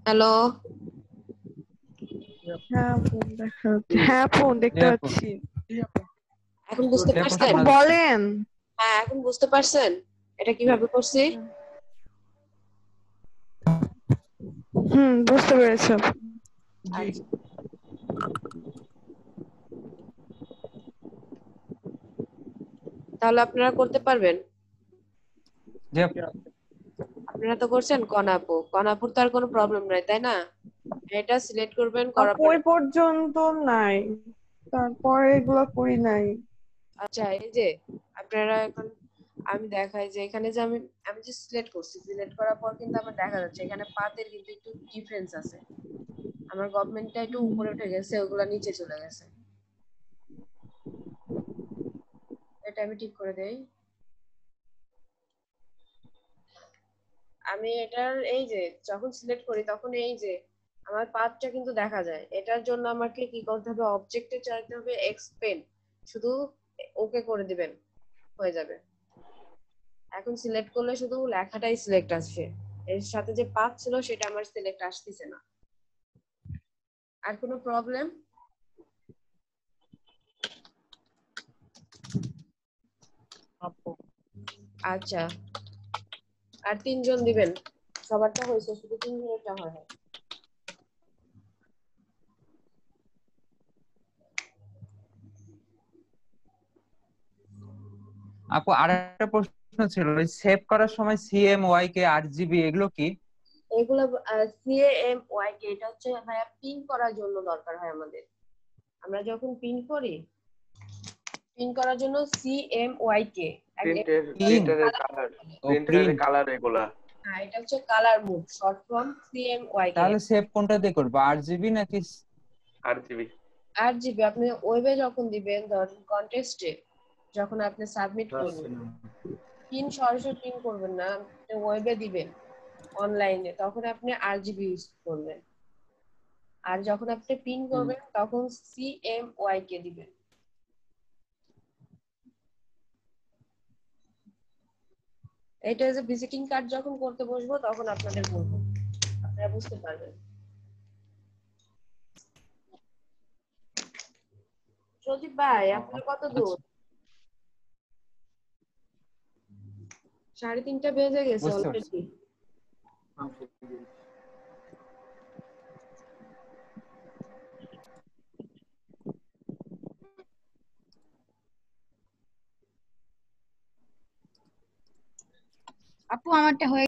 হ্যালো, হ্যাঁ ফোন দেখা যাচ্ছে, হ্যাঁ ফোন দেখতে জি আপু। পাচ্ছি। এখন বুঝতে জি আপু, পারছেন? আপু শোনা যাচ্ছে। বলেন। হ্যাঁ এখন বুঝতে পারছেন এটা কিভাবে করছি? বুঝতে পেরেছি আপু। জি আচ্ছা তাহলে আপনারা করতে পারবেন? জি আপু। আপনারা তো করছেন কনাপু, কনাপুর তো আর কোনো প্রবলেম নাই তাই না? এটা সিলেক্ট করবেন, করার আপু পরে ওই পর্যন্ত নাই, তারপরে এগুলো করি নাই। আচ্ছা এই যে আপনারা এখন আমি দেখাই যে এখানে যে আমি আমি যে সিলেক্ট করছি, সিলেক্ট করার পর কিন্তু আমার দেখা যাচ্ছে এখানে পাতের কিন্তু একটু ডিফারেন্স আছে, আমার গভর্নমেন্টটা একটু উপরে উঠে গেছে, ওগুলা নিচে চলে গেছে, এটা আমি ঠিক করে দেই। আমি এটার এই যে যখন সিলেক্ট করি তখন এই যে আমার পাথটা কিন্তু দেখা যায়, এটার জন্য আমাকে কি করতে হবে, অবজেক্টে চাইতে হবে এক্সপেন্ড, শুধু ওকে করে দিবেন হয়ে যাবে। এখন সিলেক্ট করলে শুধু লেখাটাই সিলেক্ট আসছে, এর সাথে যে পাথ ছিল সেটা আমার সিলেক্ট আসতেছে না। আর কোনো প্রবলেম? আপু আচ্ছা আর 3 জন দিবেন, সবারটা হয়েছে, শুধু 3 জনেরটা হয় না। আপু আরেকটা প্রশ্ন ছিল, ওই সেভ করার সময় CMYK RGB এগুলো কি? এগুলো CAMYK এটা হচ্ছে ভাইয়া পিন করার জন্য দরকার হয় আমাদের, আমরা যখন পিন করি, পিন করার জন্য CMYK। পিন? প্রিন্টারের কালার, ও প্রিন্টারের প্রিন্ট। কালার এগুলা। হ্যাঁ এটা হচ্ছে colour mode, short form CMYK। তাহলে সেভ কোনটা দিয়ে করবো, RGB নাকি? RGB। RGB আপনি ওয়েবে যখন দিবেন, ধরুন কন্টেস্টে যখন আপনি সাবমিট করবেন, পিন সরাসরি পিন করবেন না, আপনি ওয়েবে দিবেন অনলাইনে, তখন আপনি RGB ইউজ করবেন, আর যখন আপনি পিন করবেন তখন CMYK দিবেন। এটা যে ভিজিটিং কার্ড যখন করতে বসবো তখন আপনাদের বলবো, আপনারা বুঝতে পারবেন। সজীব ভাই আপনার কত দূর? 3:30 বেজে গেছে বুঝতে পারছি। অলরেডি। আপু আমারটা হয়ে